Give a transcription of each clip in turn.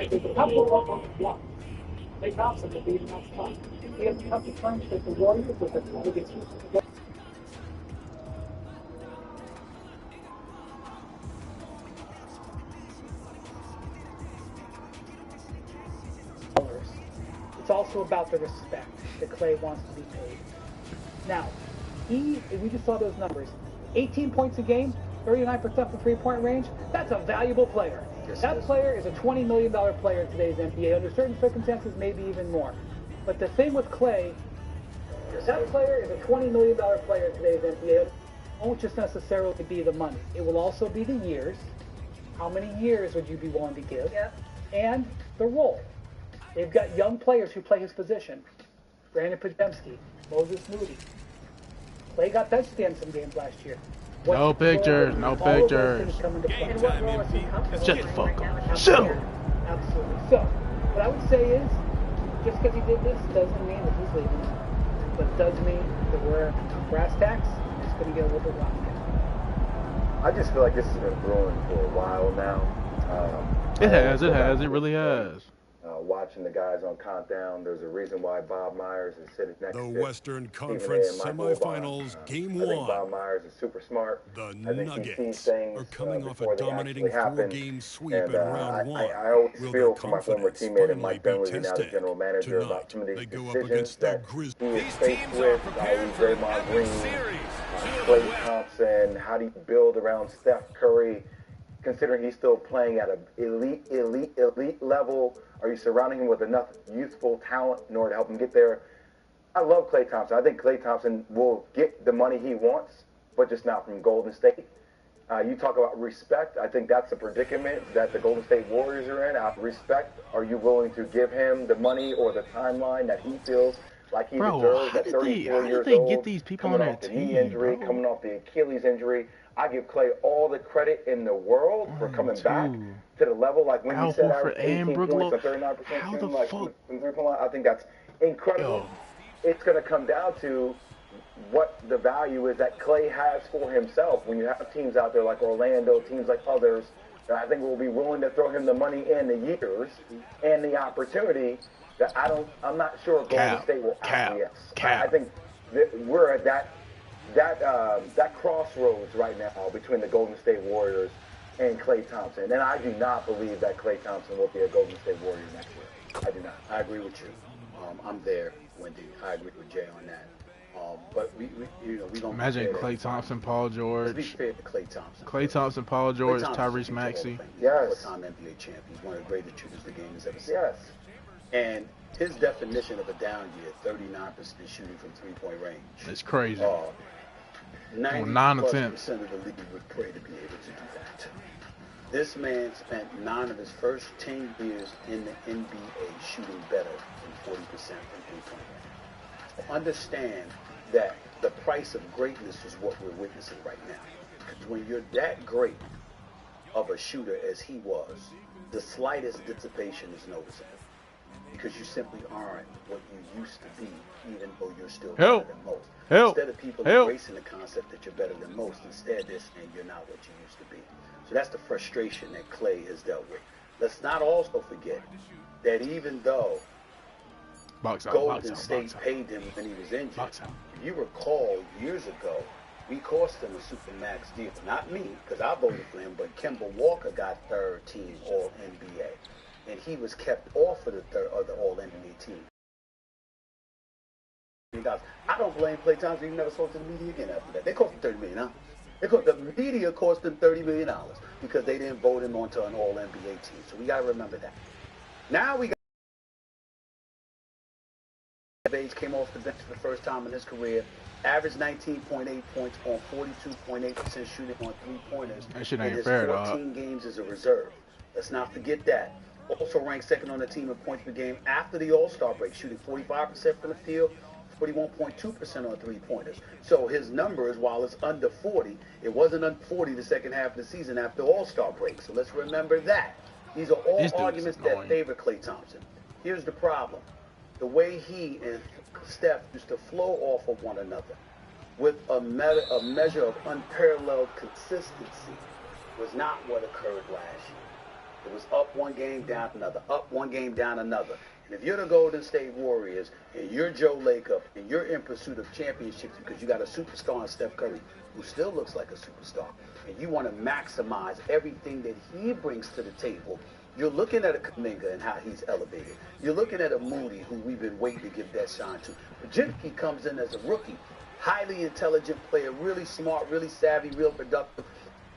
Klay Thompson will be enough time. He has come to terms with the Warriors with the biggest. It's also about the respect that Klay wants to be paid. Now, we just saw those numbers. 18 points a game, 39% from three-point range. That's a valuable player. Yes, that player is a $20 million player in today's NBA. Under certain circumstances, maybe even more. But the thing with Klay, that player is a $20 million player in today's NBA. It won't just necessarily be the money. It will also be the years. How many years would you be willing to give? Yep. And the role. They've got young players who play his position. Brandon Podziemski, Moses Moody. Klay got benched in some games last year. No pictures, no pictures. Shut the fuck up. Shut up. Absolutely. So, what I would say is, just because he did this doesn't mean that he's leaving. But it does mean that we're on brass tacks. It's going to get a little bit rocky. I just feel like this has been brewing for a while now. It really has. Watching the guys on Countdown, there's a reason why Bob Myers is sitting next to the Western Conference Semifinals, Game 1. I think Bob Myers is super smart. The I think Nuggets he sees things are coming off a dominating four-game sweep in round 1. I always Will feel their for my former confidence teammate and finally Mike be Dunleavy, now the tested? general manager, about Tonight, some of these they go up decisions against the that Grizzlies. he is faced with. Draymond Green, Klay Thompson, how do you build around Steph Curry, considering he's still playing at an elite level? Are you surrounding him with enough youthful talent in order to help him get there? I love Klay Thompson. I think Klay Thompson will get the money he wants, but just not from Golden State. You talk about respect. I think that's the predicament that the Golden State Warriors are in. Out of respect, are you willing to give him the money or the timeline that he feels like he deserves at 34 years old? How did they get these people on their team, knee injury, coming off the Achilles injury. I give Klay all the credit in the world for coming back to the level, like when he said average 18 points on 39% shooting, like from three-point line. I think that's incredible. It's going to come down to what the value is that Klay has for himself. When you have teams out there like Orlando, teams like others, that I think will be willing to throw him the money and the years and the opportunity that I'm not sure Golden State will acquiesce. I think that we're at that crossroads right now between the Golden State Warriors and Klay Thompson. And I do not believe that Klay Thompson will be a Golden State Warrior next year. I do not. I agree with you. I'm there, Wendy. I agree with Jay on that. But we don't imagine Klay Thompson, Paul George. Let's be fair to Klay Thompson. Klay Thompson, Paul George, Tyrese Maxey. Yes. Four-time NBA champion. He's one of the greatest shooters the game has ever seen. Yes. And his definition of a down year, 39% shooting from three-point range. It's crazy. 9 attempts. Of the league would pray to be able to do that. This man spent 9 of his first 10 years in the NBA shooting better than 40% from three-point range. Understand that the price of greatness is what we're witnessing right now. Because when you're that great of a shooter as he was, the slightest dissipation is noticeable. Because you simply aren't what you used to be, even though you're still better than most. Instead of people embracing the concept that you're better than most, instead they're saying you're not what you used to be. So that's the frustration that Klay has dealt with. Let's not also forget that even though Golden State paid him when he was injured, if you recall years ago, we cost him a Supermax deal. Not me, because I voted for him, but Kemba Walker got third team All-NBA. And he was kept off of the All-NBA team. I don't blame Klay Thompson. He never spoke to the media again after that. They cost him $30 million. The media cost him $30 million because they didn't vote him onto an All-NBA team. So we got to remember that. Now we got Bates came off the bench for the first time in his career, averaged 19.8 points on 42.8% shooting on three-pointers. That shit ain't fair, dog. 14 games as a reserve. Let's not forget that. Also ranked second on the team in points per game after the All-Star break, shooting 45% from the field, 41.2% on three-pointers. So his numbers, while it's under 40, it wasn't under 40 the second half of the season after All-Star break. So let's remember that. These are all arguments that favor Klay Thompson. Here's the problem. The way he and Steph used to flow off of one another with a measure of unparalleled consistency was not what occurred last year. It was up one game, down another, up one game, down another. And if you're the Golden State Warriors and you're Joe Lacob and you're in pursuit of championships because you got a superstar in Steph Curry who still looks like a superstar, and you want to maximize everything that he brings to the table, you're looking at a Kuminga and how he's elevated. You're looking at a Moody who we've been waiting to give that shine to. Jimmy comes in as a rookie, highly intelligent player, really smart, really savvy, real productive.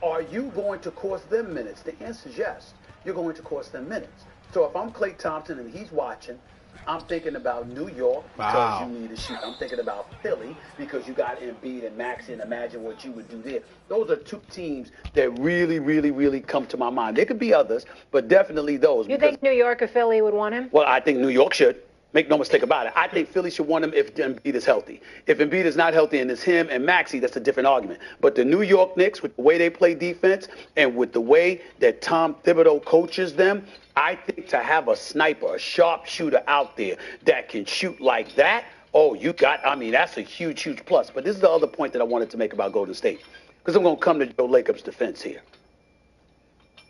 Are you going to cost them minutes? The answer is yes. You're going to cost them minutes. So if I'm Klay Thompson and he's watching, I'm thinking about New York because you need a shoot. I'm thinking about Philly because you got Embiid and Maxey, and imagine what you would do there. Those are two teams that really, really, really come to my mind. There could be others, but definitely those. You think New York or Philly would want him? Well, I think New York should. Make no mistake about it. I think Philly should want him if Embiid is healthy. If Embiid is not healthy and it's him and Maxey, that's a different argument. But the New York Knicks, with the way they play defense and with the way that Tom Thibodeau coaches them, I think to have a sniper, a sharpshooter out there that can shoot like that, that's a huge, huge plus. But this is the other point that I wanted to make about Golden State, because I'm going to come to Joe Lacob's defense here.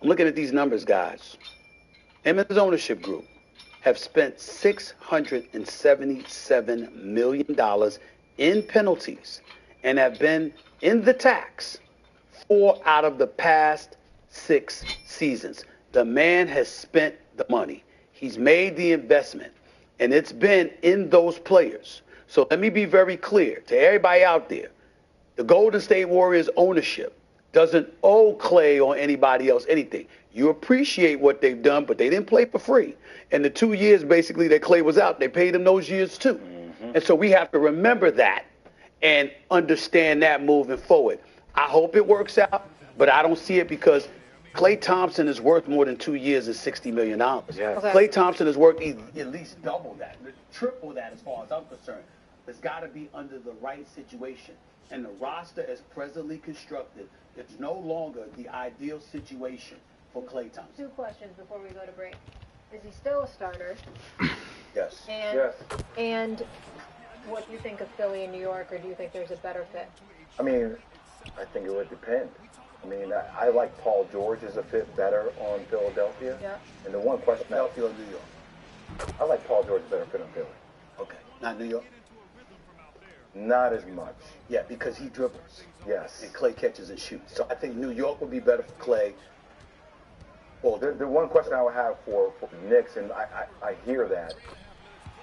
I'm looking at these numbers, guys. Him and his ownership group have spent $677 million in penalties and have been in the tax 4 out of the past 6 seasons. The man has spent the money. He's made the investment, and it's been in those players. So let me be very clear to everybody out there. The Golden State Warriors ownership doesn't owe Klay or anybody else anything. You appreciate what they've done, but they didn't play for free. And the 2 years, basically, that Klay was out, they paid him those years, too. Mm-hmm. And so we have to remember that and understand that moving forward. I hope it works out, but I don't see it because Klay Thompson is worth more than 2 years and $60 million. Yes. Okay. Klay Thompson is worth at least double that, triple that as far as I'm concerned. It's got to be under the right situation. And the roster as presently constructed is no longer the ideal situation for Klay Thompson. 2 questions before we go to break. Is he still a starter? Yes. And what do you think of Philly and New York, or do you think there's a better fit? I mean, I think it would depend. I mean, I like Paul George as a fit better on Philadelphia. Yeah. And the one question... Philadelphia or New York? I like Paul George better fit on Philly. Okay. Not New York? Not as much. Yeah, because he dribbles. Yes. And Klay catches and shoots. So I think New York would be better for Klay. Well, the one question I would have for the Knicks, and I hear that,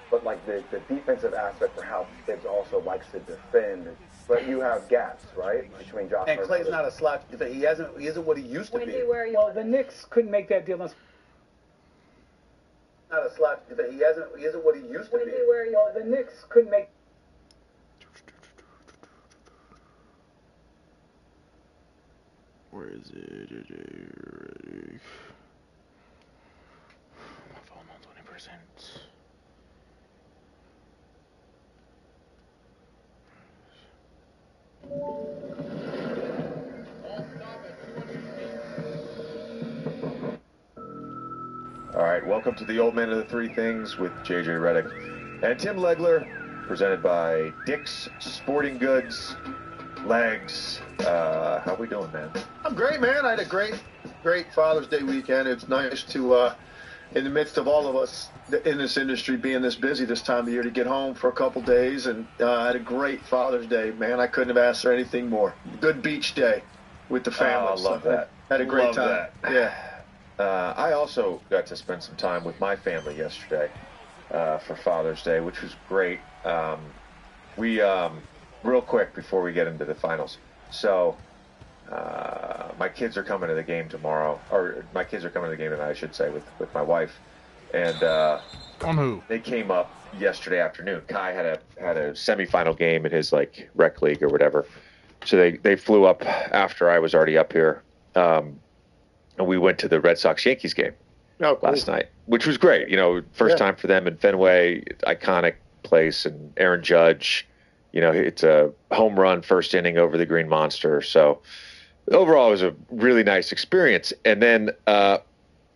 but like the defensive aspect for how Tibbs also likes to defend, but you have gaps, right, between Josh and Klay's not a slot defender. He isn't what he used to be. Well, the Knicks couldn't make that deal. Not a slot defender. He isn't what he used to be. Well, the Knicks couldn't make. Where is it? My phone on 20%. All right, welcome to the Old Man of the Three Things with JJ Redick and Tim Legler, presented by Dick's Sporting Goods. Legs, how we doing, man? I'm great, man. I had a great Father's Day weekend. It's nice to, in the midst of all of us in this industry being this busy this time of year, to get home for a couple days, and I had a great Father's Day, man. I couldn't have asked for anything more. Good beach day with the family. I love that. Had a great time. That. Yeah. I also got to spend some time with my family yesterday for Father's Day, which was great. Real quick before we get into the finals. So, my kids are coming to the game tomorrow, or my kids are coming to the game tonight, I should say, with my wife. And on who? They came up yesterday afternoon. Kai had a semifinal game in his rec league or whatever. So they flew up after I was already up here, and we went to the Red Sox Yankees game last night, which was great. First time for them in Fenway, iconic place, and Aaron Judge. It's a home run first inning over the Green Monster. So overall, it was a really nice experience. And then I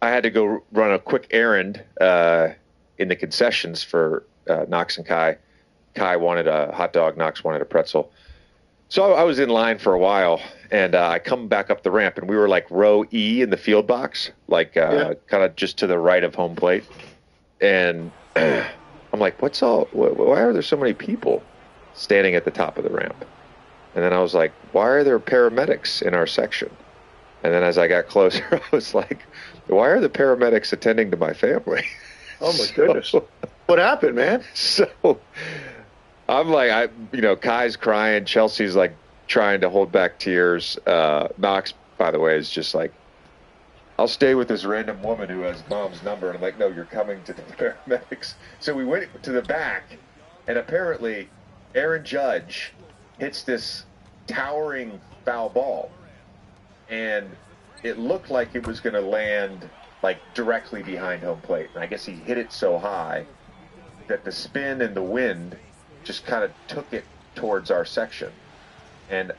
had to go run a quick errand in the concessions for Knox and Kai. Kai wanted a hot dog. Knox wanted a pretzel. So I was in line for a while, and I come back up the ramp, and we were like row E in the field box, like kind of just to the right of home plate. And I'm like, why are there so many people standing at the top of the ramp? And then I was like, why are there paramedics in our section? And then as I got closer, I was like, why are the paramedics attending to my family? Oh, my goodness. What happened, man? So I'm like, Kai's crying. Chelsea's like trying to hold back tears. Knox, by the way, is just like, I'll stay with this random woman who has mom's number. And I'm like, no, you're coming to the paramedics. So we went to the back, and apparently Aaron Judge hits this towering foul ball. And it looked like it was going to land like directly behind home plate. And I guess he hit it so high that the spin and the wind just kind of took it towards our section. And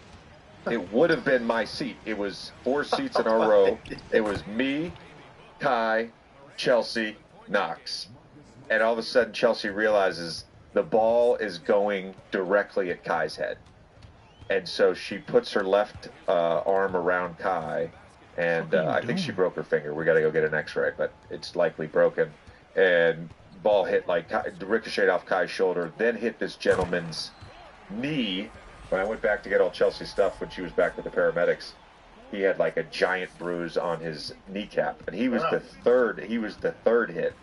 it would have been my seat. It was 4 seats in our row. It was me, Kai, Chelsea, Knox. And all of a sudden Chelsea realizes the ball is going directly at Kai's head. And so she puts her left arm around Kai, and I think she broke her finger. We got to go get an X-ray, but it's likely broken. And ball hit ricocheted off Kai's shoulder, then hit this gentleman's knee. When I went back to get all Chelsea's stuff when she was back with the paramedics, he had like a giant bruise on his kneecap, and he was the third. He was the third hit.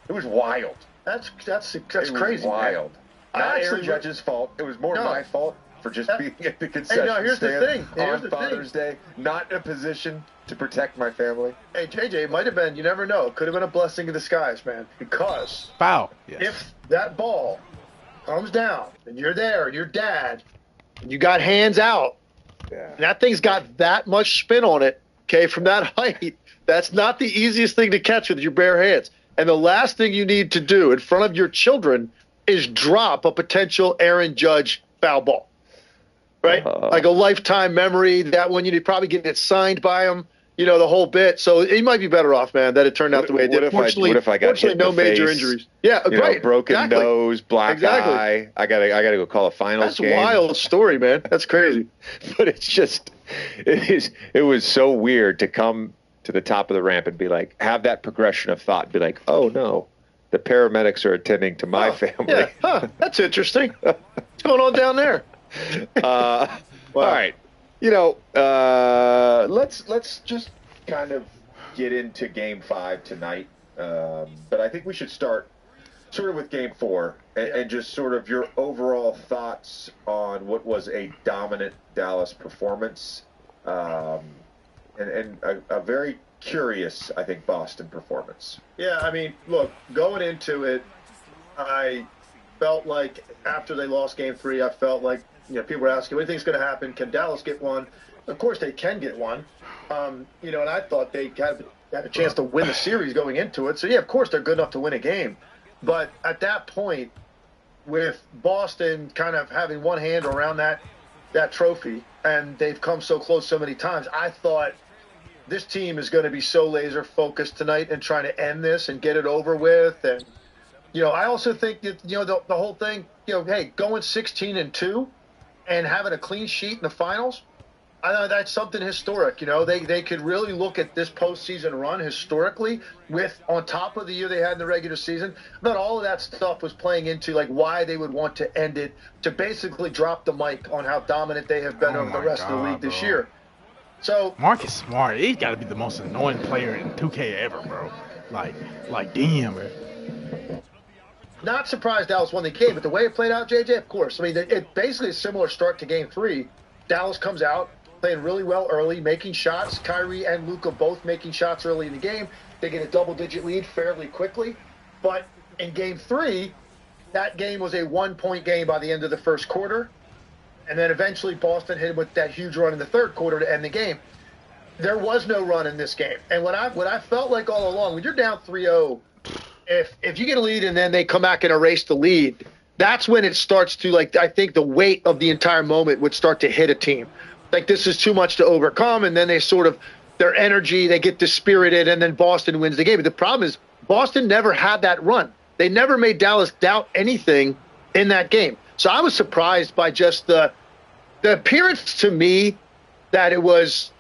It was wild. That's it crazy. Was wild. Man. Not Aaron Judge's fault. It was more my fault for just being at the concession stand on Father's Day, not in a position to protect my family. Hey, JJ, it might have been, you never know, it could have been a blessing in disguise, man, because foul. Yes. If that ball comes down and you're there and your dad, and you got hands out, and that thing's got that much spin on it, okay, from that height, that's not the easiest thing to catch with your bare hands. And the last thing you need to do in front of your children is drop a potential Aaron Judge foul ball. Right? Like a lifetime memory, that one you'd probably get it signed by him, the whole bit. So he might be better off, man, that it turned out the way it did. What if I got hit in no the major face, injuries. Yeah, right. Broken nose, black eye. I gotta go call a finals game. That's a wild story, man. That's crazy. But it's just, it was so weird to come to the top of the ramp and be like, have that progression of thought and be like, oh no, the paramedics are attending to my family. Yeah. That's interesting. What's going on down there? All right. Let's just kind of get into Game 5 tonight. But I think we should start sort of with Game 4 and just sort of your overall thoughts on what was a dominant Dallas performance and a very curious, I think, Boston performance. Yeah, I mean, look, going into it, I felt like after they lost Game 3, I felt like, people were asking, what do you think is going to happen? Can Dallas get one? Of course they can get one. And I thought they had a chance to win the series going into it. So, yeah, of course they're good enough to win a game. But at that point, with Boston kind of having one hand around that trophy, and they've come so close so many times, I thought this team is going to be so laser focused tonight and trying to end this and get it over with. And, I also think that, the whole thing, hey, going 16-2 and having a clean sheet in the finals, I know that's something historic. They could really look at this postseason run historically with, on top of the year they had in the regular season. Not all of that stuff was playing into like why they would want to end it, to basically drop the mic on how dominant they have been over the rest of the league this year. So Marcus Smart, he's got to be the most annoying player in 2K ever, bro. Like damn, man. Not surprised Dallas won the game, but the way it played out, JJ, of course. I mean, it basically a similar start to Game 3. Dallas comes out, playing really well early, making shots. Kyrie and Luka both making shots early in the game. They get a double-digit lead fairly quickly. But in Game 3, that game was a 1-point game by the end of the first quarter. And then eventually Boston hit him with that huge run in the third quarter to end the game. There was no run in this game. And what I felt like all along, when you're down 3-0, if you get a lead and then they come back and erase the lead, that's when it starts to, like, I think the weight of the entire moment would start to hit a team. Like, this is too much to overcome, and then they sort of, their energy, they get dispirited, and then Boston wins the game. But the problem is Boston never had that run. They never made Dallas doubt anything in that game. So I was surprised by just the the appearance to me that it was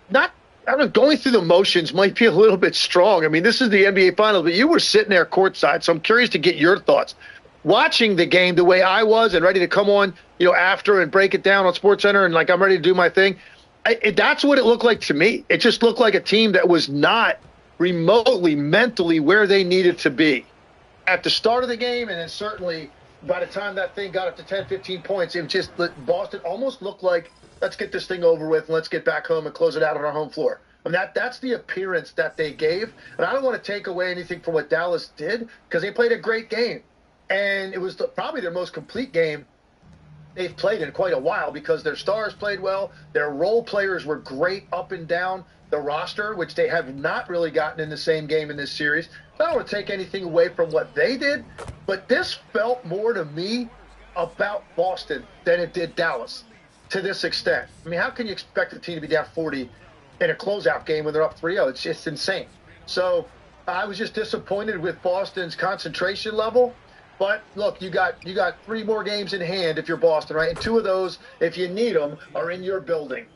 not, I don't know, going through the motions might be a little bit strong. I mean, this is the NBA Finals, but you were sitting there courtside, so I'm curious to get your thoughts. Watching the game the way I was and ready to come on, after and break it down on SportsCenter and like I'm ready to do my thing, that's what it looked like to me. It just looked like a team that was not remotely mentally where they needed to be at the start of the game, and then certainly by the time that thing got up to 10, 15 points, it just Boston almost looked like, let's get this thing over with and let's get back home and close it out on our home floor. I mean, that's the appearance that they gave. And I don't want to take away anything from what Dallas did because they played a great game. And it was probably their most complete game they've played in quite a while because their stars played well. Their role players were great up and down the roster, which they have not really gotten in the same game in this series. I don't want to take anything away from what they did, but this felt more to me about Boston than it did Dallas to this extent. I mean, how can you expect a team to be down 40 in a closeout game when they're up 3-0? It's just insane. So I was just disappointed with Boston's concentration level. But look, you got 3 more games in hand if you're Boston, right? And 2 of those, if you need them, are in your building.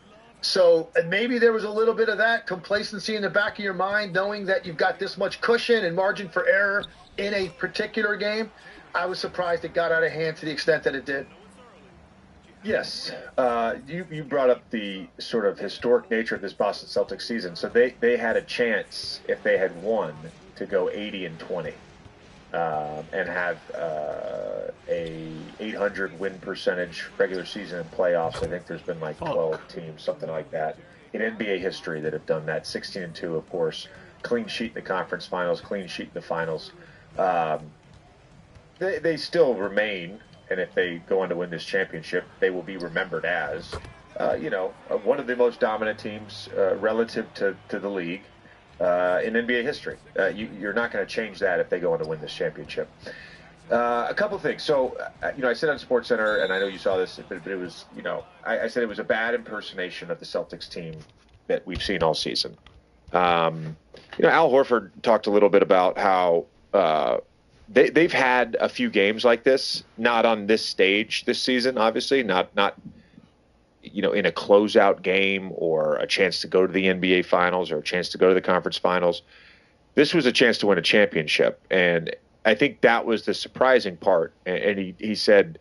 So maybe there was a little bit of that complacency in the back of your mind, knowing that you've got this much cushion and margin for error in a particular game. I was surprised it got out of hand to the extent that it did. Yes. You brought up the sort of historic nature of this Boston Celtics season. So they had a chance, if they had won, to go 80-20. And have a 800 win percentage regular season and playoffs. I think there's been like 12 teams, something like that, in NBA history that have done that. 16-2, of course. Clean sheet in the conference finals, clean sheet in the finals. They still remain, and if they go on to win this championship, they will be remembered as, one of the most dominant teams relative to the league. In NBA history. You're not going to change that if they go on to win this championship. A couple things. So, I said on SportsCenter, and I know you saw this, but it was, I said it was a bad impersonation of the Celtics team that we've seen all season. Al Horford talked a little bit about how they've had a few games like this, not on this stage this season, obviously, not in a closeout game or a chance to go to the NBA Finals or a chance to go to the conference finals. This was a chance to win a championship. And I think that was the surprising part. And he said,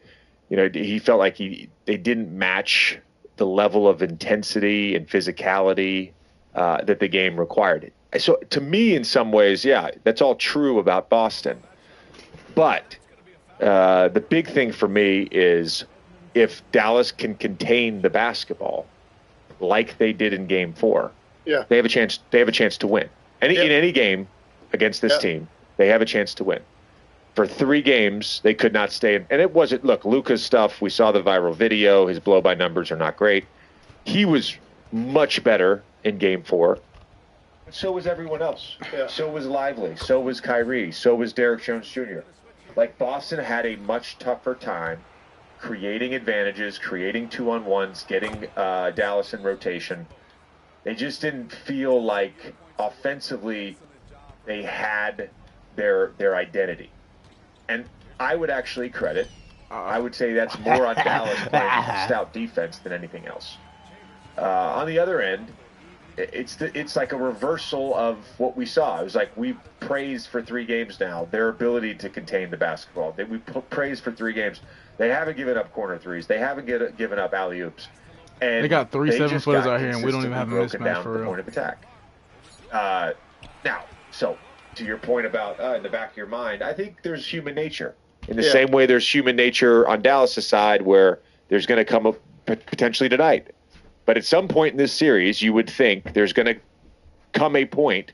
he felt like they didn't match the level of intensity and physicality that the game required. So to me, in some ways, yeah, that's all true about Boston. But the big thing for me is, if Dallas can contain the basketball like they did in Game 4, they have a chance. They have a chance to win. In any game against this team, they have a chance to win. For 3 games, they could not stay in. And it wasn't. Look, Luka's stuff. We saw the viral video. His blow-by numbers are not great. He was much better in Game 4. So was everyone else. Yeah. So was Lively. So was Kyrie. So was Derek Jones Jr. Like, Boston had a much tougher time creating advantages, creating 2-on-1s, getting Dallas in rotation. They just didn't feel like offensively they had their identity. And I would actually credit, I would say that's more on Dallas playing stout defense than anything else. On the other end, it's like a reversal of what we saw. It was like we praised for 3 games now their ability to contain the basketball. We praised for 3 games. They haven't given up corner threes. They haven't given up alley-oops. And they got 3 7-footers out here, and we don't even have a mismatch for real. Point of attack. Now, so to your point about in the back of your mind, I think there's human nature. In the same way there's human nature on Dallas' side where there's going to come up potentially tonight. But at some point in this series, you would think there's going to come a point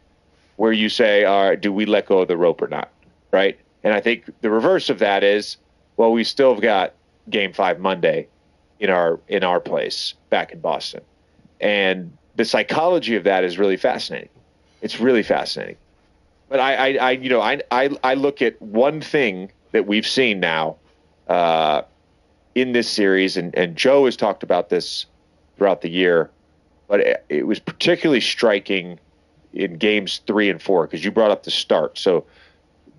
where you say, all right, do we let go of the rope or not, right? And I think the reverse of that is, well, we still have got Game 5 Monday in our place back in Boston. And the psychology of that is really fascinating. It's really fascinating. But I look at one thing that we've seen now in this series, and Joe has talked about this throughout the year, but it was particularly striking in games 3 and 4 because you brought up the start. So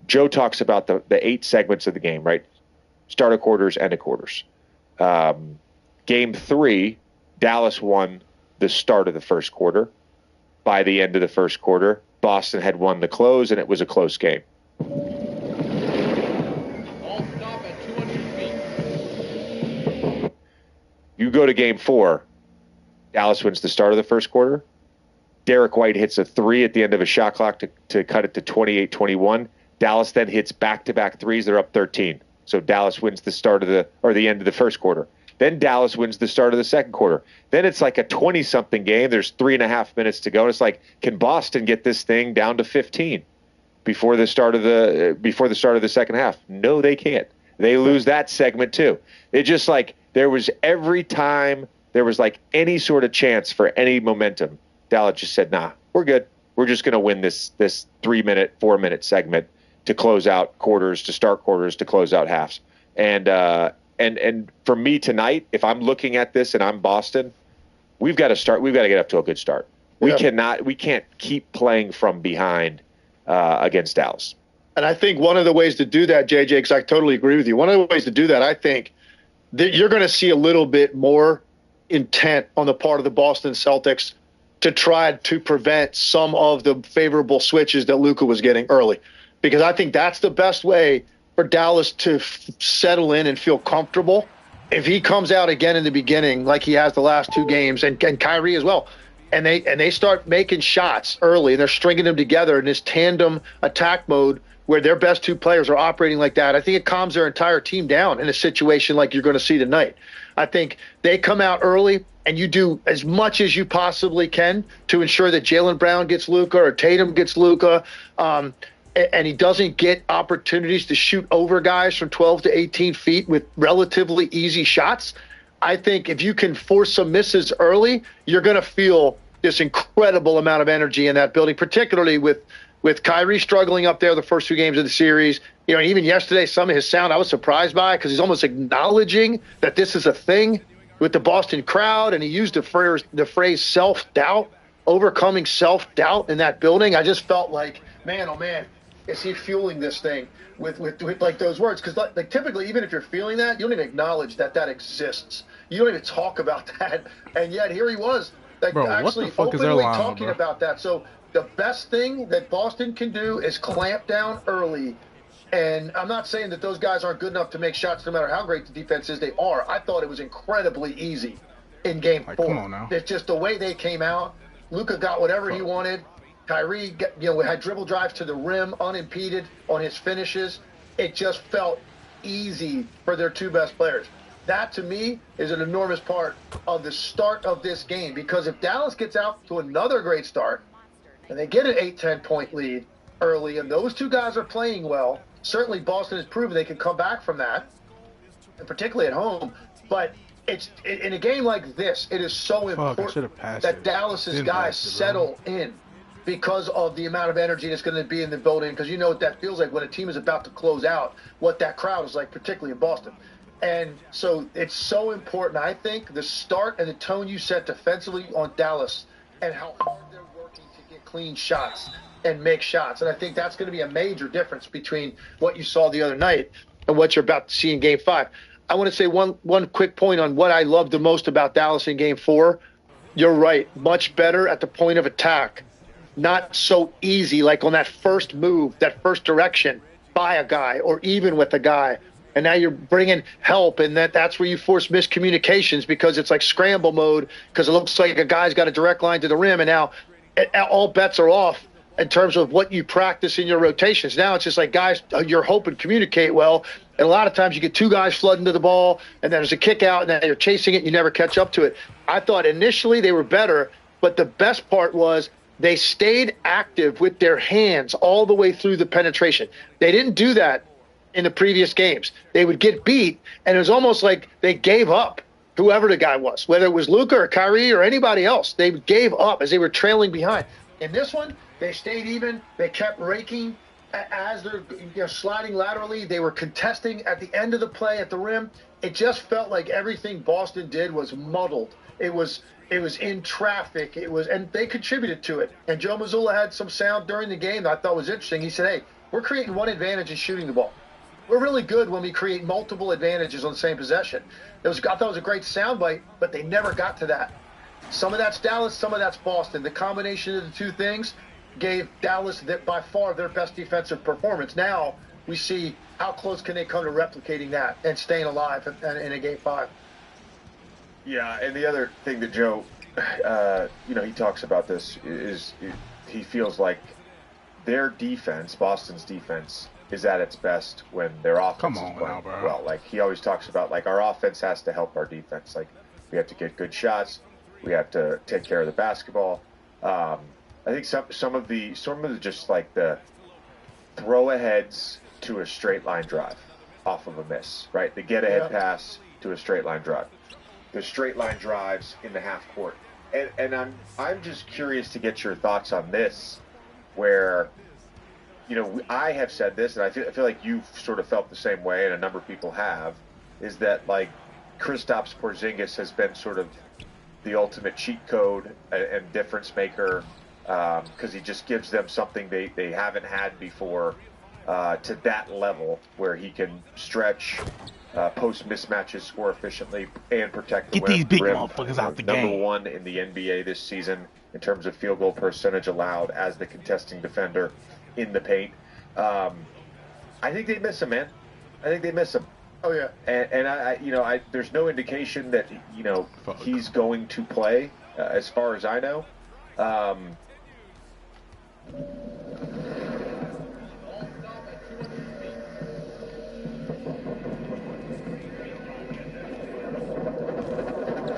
Joe talks about the 8 segments of the game, right? Starter quarters, end of quarters. Game 3, Dallas won the start of the first quarter. By the end of the first quarter, Boston had won the close, and it was a close game. All stop at 200 feet. You go to Game 4, Dallas wins the start of the first quarter. Derek White hits a 3 at the end of a shot clock to cut it to 28-21. Dallas then hits back-to-back threes. They're up 13. So Dallas wins the end of the first quarter. Then Dallas wins the start of the second quarter. Then it's like a 20-something game. There's 3.5 minutes to go. And it's like, can Boston get this thing down to 15 before the start of the second half? No, they can't. They lose that segment too. It just like there was every time there was like any sort of chance for any momentum, Dallas just said, nah, we're good. We're just going to win this 3-minute, 4-minute segment to close out quarters, to start quarters, to close out halves. And for me tonight, if I'm looking at this and I'm Boston, we've got to get up to a good start. Yeah. We can't keep playing from behind against Dallas. And I think one of the ways to do that, JJ, because I totally agree with you, one of the ways to do that, I think that you're going to see a little bit more intent on the part of the Boston Celtics to try to prevent some of the favorable switches that Luka was getting early. Because I think that's the best way for Dallas to settle in and feel comfortable. If he comes out again in the beginning like he has the last 2 games, and Kyrie as well, and they start making shots early and they're stringing them together in this tandem attack mode where their best 2 players are operating like that, I think it calms their entire team down in a situation like you're going to see tonight. I think they come out early and you do as much as you possibly can to ensure that Jaylen Brown gets Luka or Tatum gets Luka, and he doesn't get opportunities to shoot over guys from 12 to 18 feet with relatively easy shots. I think if you can force some misses early, you're going to feel this incredible amount of energy in that building, particularly with Kyrie struggling up there the first 2 games of the series. You know, even yesterday, some of his sound I was surprised by because he's almost acknowledging that this is a thing with the Boston crowd, and he used the phrase self-doubt, overcoming self-doubt in that building. I just felt like, man, oh man, is he fueling this thing with like those words? Because like typically, even if you're feeling that, you don't even acknowledge that exists. You don't even talk about that, and yet here he was, like, bro, actually openly talking about that. So the best thing that Boston can do is clamp down early. And I'm not saying that those guys aren't good enough to make shots no matter how great the defense is. They are. I thought it was incredibly easy in Game 4. Come on now. It's just the way they came out. Luka got whatever he wanted. Kyrie had dribble drives to the rim unimpeded on his finishes. It just felt easy for their 2 best players. That, to me, is an enormous part of the start of this game. Because if Dallas gets out to another great start and they get an 8-10 point lead early and those 2 guys are playing well, certainly Boston has proven they can come back from that, and particularly at home. But in a game like this, it is so important that Dallas's guys settle in because of the amount of energy that's going to be in the building, because you know what that feels like when a team is about to close out, what that crowd is like, particularly in Boston. And so it's so important. I think the start and the tone you set defensively on Dallas and how hard they're working to get clean shots and make shots. And I think that's going to be a major difference between what you saw the other night and what you're about to see in Game 5. I want to say one quick point on what I loved the most about Dallas in Game 4. You're right. Much better at the point of attack. Not so easy, like on that first move, that first direction by a guy or even with a guy. And now you're bringing help, and that's where you force miscommunications because it's like scramble mode because it looks like a guy's got a direct line to the rim, and now all bets are off in terms of what you practice in your rotations. Now it's just like, guys, you're hoping communicate well, and a lot of times you get 2 guys flooding to the ball, and then there's a kick out, and then you're chasing it, and you never catch up to it. I thought initially they were better, but the best part was they stayed active with their hands all the way through the penetration. They didn't do that in the previous games. They would get beat, and it was almost like they gave up, whoever the guy was, whether it was Luka or Kyrie or anybody else. They gave up as they were trailing behind. In this one, they stayed even. They kept raking as they're sliding laterally. They were contesting at the end of the play at the rim. It just felt like everything Boston did was muddled. It was in traffic. And they contributed to it. And Joe Mazzulla had some sound during the game that I thought was interesting. He said, hey, we're creating one advantage in shooting the ball. We're really good when we create multiple advantages on the same possession. I thought it was a great soundbite, but they never got to that. Some of that's Dallas, some of that's Boston. The combination of the two things gave Dallas by far their best defensive performance. Now we see how close can they come to replicating that and staying alive in a Game 5. Yeah, and the other thing that Joe, he talks about this is he feels like their defense, Boston's defense, is at its best when their offense is playing well. Like he always talks about, like our offense has to help our defense. Like we have to get good shots, we have to take care of the basketball. I think some of the just like the throw aheads to a straight line drive off of a miss, right? The get ahead pass to a straight line drive. The straight line drives in the half court. And I'm just curious to get your thoughts on this, where, I have said this, and I feel like you've sort of felt the same way, and a number of people have, is that, like, Kristaps Porzingis has been sort of the ultimate cheat code and difference maker, because he just gives them something they haven't had before, to that level where he can stretch, post mismatches, score efficiently, and protect the rim. Get these big motherfuckers out the game. Number one in the NBA this season in terms of field goal percentage allowed as the contesting defender in the paint. I think they miss him, man. I think they miss him. Oh yeah. And I there's no indication that he's going to play, as far as I know.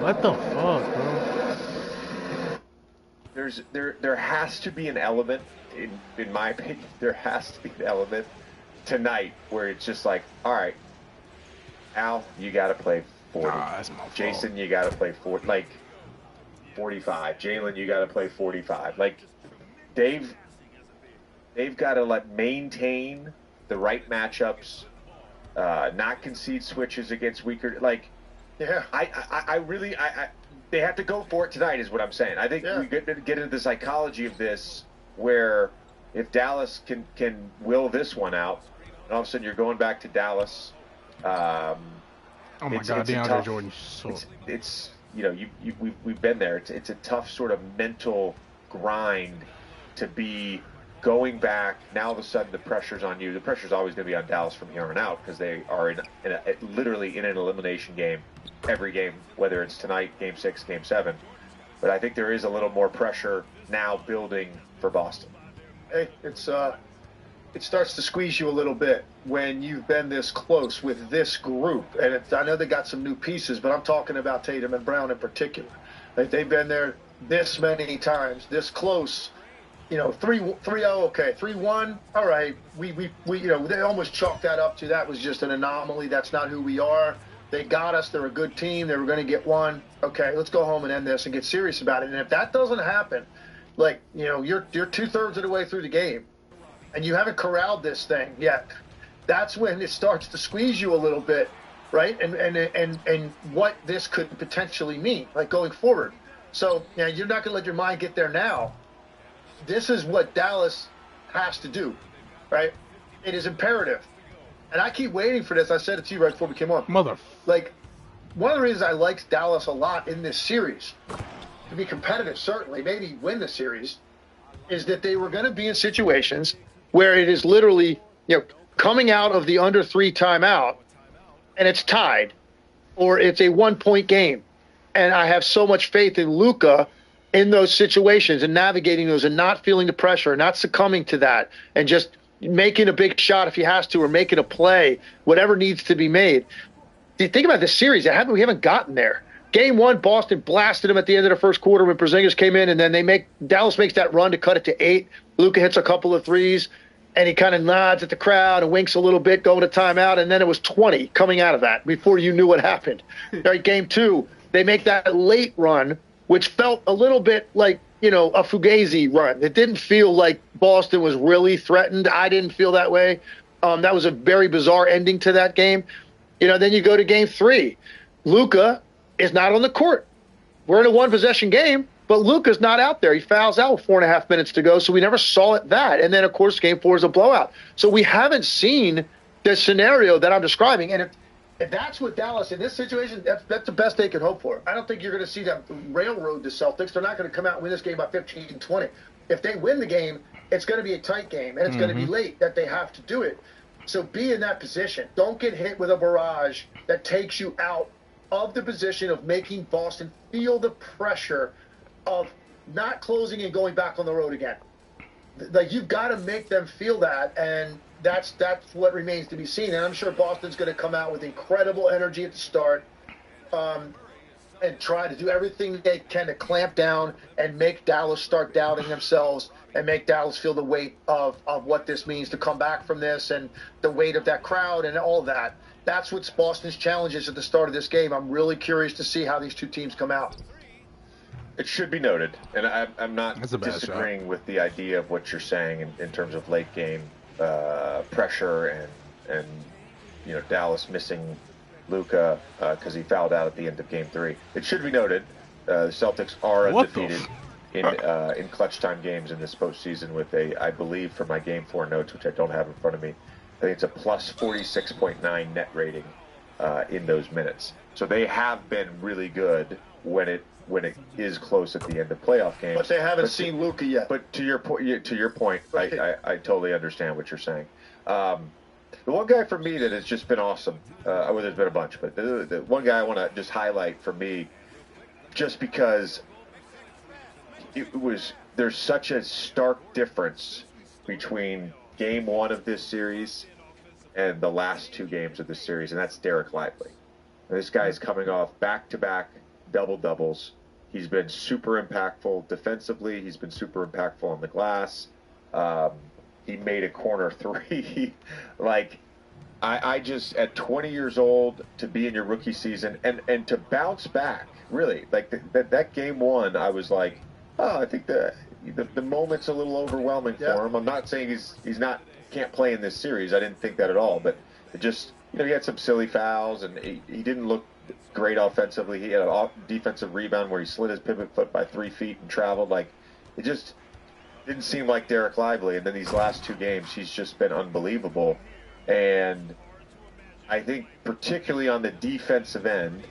What the fuck, bro? There has to be an element, in my opinion, there has to be an element tonight where it's just like, all right, Al, you got to play 40. That's my fault. Jason, you got to play 40, like 45. Jalen, you got to play 45. Like they've got to maintain the right matchups, not concede switches against weaker. Like, yeah, I really they have to go for it tonight, is what I'm saying. I think we get into the psychology of this, where if Dallas can will this one out, and all of a sudden you're going back to Dallas. Oh my God, DeAndre Jordan. It's we've been there. It's a tough sort of mental grind to be going back. Now all of a sudden the pressure's on you. The pressure's always going to be on Dallas from here on out, because they are literally in an elimination game every game, whether it's tonight, Game 6, Game 7. But I think there is a little more pressure now building for Boston. Hey, it starts to squeeze you a little bit when you've been this close with this group. And I know they got some new pieces, but I'm talking about Tatum and Brown in particular. Like, they've been there this many times, this close. 3-0, okay, 3-1, all right. We they almost chalked that up to that was just an anomaly. That's not who we are. They got us. They're a good team. They were going to get one. Okay, let's go home and end this and get serious about it. And if that doesn't happen, you're 2/3 of the way through the game, and you haven't corralled this thing yet, that's when it starts to squeeze you a little bit, right? And what this could potentially mean, like, going forward. So you're not going to let your mind get there now. This is what Dallas has to do, right? It is imperative. And I keep waiting for this. I said it to you right before we came on. One of the reasons I liked Dallas a lot in this series, to be competitive, certainly, maybe win the series, is that they were going to be in situations where it is literally, coming out of the under 3 timeout, and it's tied, or it's a 1-point game. And I have so much faith in Luka in those situations and navigating those and not feeling the pressure, not succumbing to that, and just making a big shot if he has to, or making a play, whatever needs to be made. Think about this series. We haven't gotten there. Game 1, Boston blasted him at the end of the first quarter when Porzingis came in, and then Dallas makes that run to cut it to 8. Luka hits a couple of threes, and he kind of nods at the crowd and winks a little bit, going to timeout, and then it was 20 coming out of that before you knew what happened. All right, Game 2, they make that late run, which felt a little bit like, a Fugazi run. It didn't feel like Boston was really threatened. I didn't feel that way. That was a very bizarre ending to that game. Then you go to Game 3. Luka is not on the court. We're in a one-possession game, but Luka's not out there. He fouls out with 4.5 minutes to go, so we never saw that. And then, of course, Game 4 is a blowout. So we haven't seen the scenario that I'm describing. And if that's what Dallas in this situation, that's the best they can hope for. I don't think you're going to see them railroad the Celtics. They're not going to come out and win this game by 15-20. If they win the game, it's going to be a tight game, and it's going to be late that they have to do it. So be in that position. Don't get hit with a barrage that takes you out of the position of making Boston feel the pressure of not closing and going back on the road again. Like, you've got to make them feel that, and that's what remains to be seen. And I'm sure Boston's going to come out with incredible energy at the start, and try to do everything they can to clamp down and make Dallas start doubting themselves and make Dallas feel the weight of what this means to come back from this and the weight of that crowd and all that. That's what Boston's challenge is at the start of this game. I'm really curious to see how these two teams come out. It should be noted, and I'm not disagreeing with the idea of what you're saying in terms of late game pressure and Dallas missing Luka because he fouled out at the end of Game 3. It should be noted the Celtics are undefeated in clutch time games in this postseason with I believe from my Game 4 notes, which I don't have in front of me, I think it's a plus 46.9 net rating in those minutes. So they have been really good when it is close at the end of playoff games. But they haven't seen Luka yet. But to your point, I totally understand what you're saying. The one guy for me that has just been awesome, well, there's been a bunch, but the one guy I want to just highlight for me, just because there's such a stark difference between Game 1 of this series and the last 2 games of this series, and that's Derek Lively. And this guy's coming off back-to-back double-doubles. He's been super impactful defensively. He's been super impactful on the glass. He made a corner 3. Like, I just, at 20 years old, to be in your rookie season and to bounce back, really. Like, that Game 1, I was like, oh, I think the moment's a little overwhelming for him. I'm not saying he's can't play in this series. I didn't think that at all. But it just, he had some silly fouls, and he didn't look great offensively. He had an defensive rebound where he slid his pivot foot by 3 feet and traveled. Like, it just didn't seem like Derek Lively. And then these last 2 games, he's just been unbelievable. And I think particularly on the defensive end,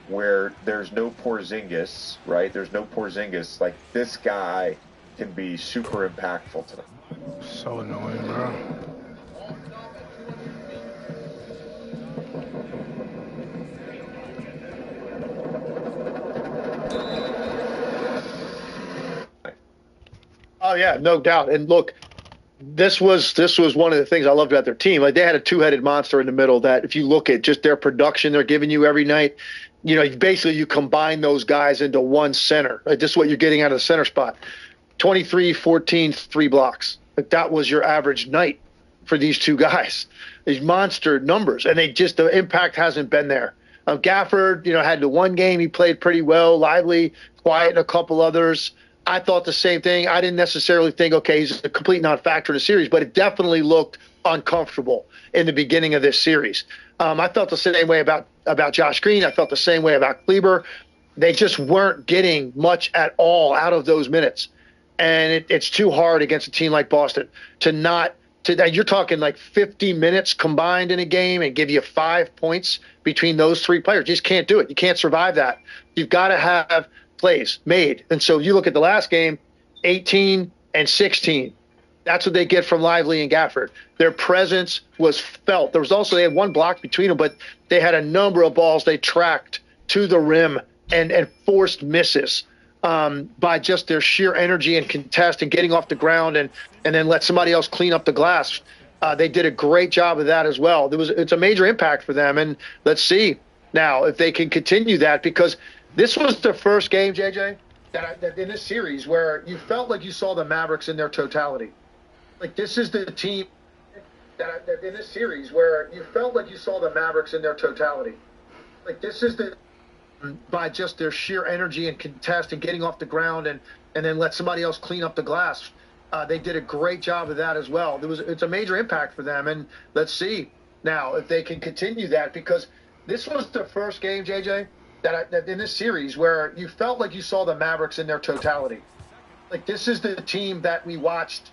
where there's no Porzingis, right? There's no Porzingis. Like, this guy can be super impactful to them. So annoying, bro. Oh yeah, no doubt. And look, this was one of the things I loved about their team. Like, they had a two-headed monster in the middle that, if you look at just their production they're giving you every night, basically you combine those guys into one center. Like, this is what you're getting out of the center spot. 23, 14, 3 blocks. Like, that was your average night for these two guys. These monster numbers, and the impact hasn't been there. Gafford, had the one game he played pretty well. Lively, quiet in a couple others. I thought the same thing. I didn't necessarily think, okay, he's a complete non-factor in the series, but it definitely looked uncomfortable in the beginning of this series. I felt the same way about Josh Green. I felt the same way about Kleber. They just weren't getting much at all out of those minutes. And it's too hard against a team like Boston you're talking like 50 minutes combined in a game and give you 5 points between those 3 players. You just can't do it. You can't survive that. You've got to have plays made. And so you look at the last game, 18 and 16. That's what they get from Lively and Gafford. Their presence was felt. They had 1 block between them, but they had a number of balls they tracked to the rim and forced misses by just their sheer energy and contest and getting off the ground and then let somebody else clean up the glass. They did a great job of that as well. It's a major impact for them, and let's see now if they can continue that, because this was the first game, JJ, that in this series where you felt like you saw the Mavericks in their totality. Like, this is the team that in this series where you felt like you saw the Mavericks in their totality. Like, this is by just their sheer energy and contest and getting off the ground and then let somebody else clean up the glass. They did a great job of that as well. It's a major impact for them, and let's see now if they can continue that, because this was the first game, JJ, that in this series where you felt like you saw the Mavericks in their totality. Like, this is the team that we watched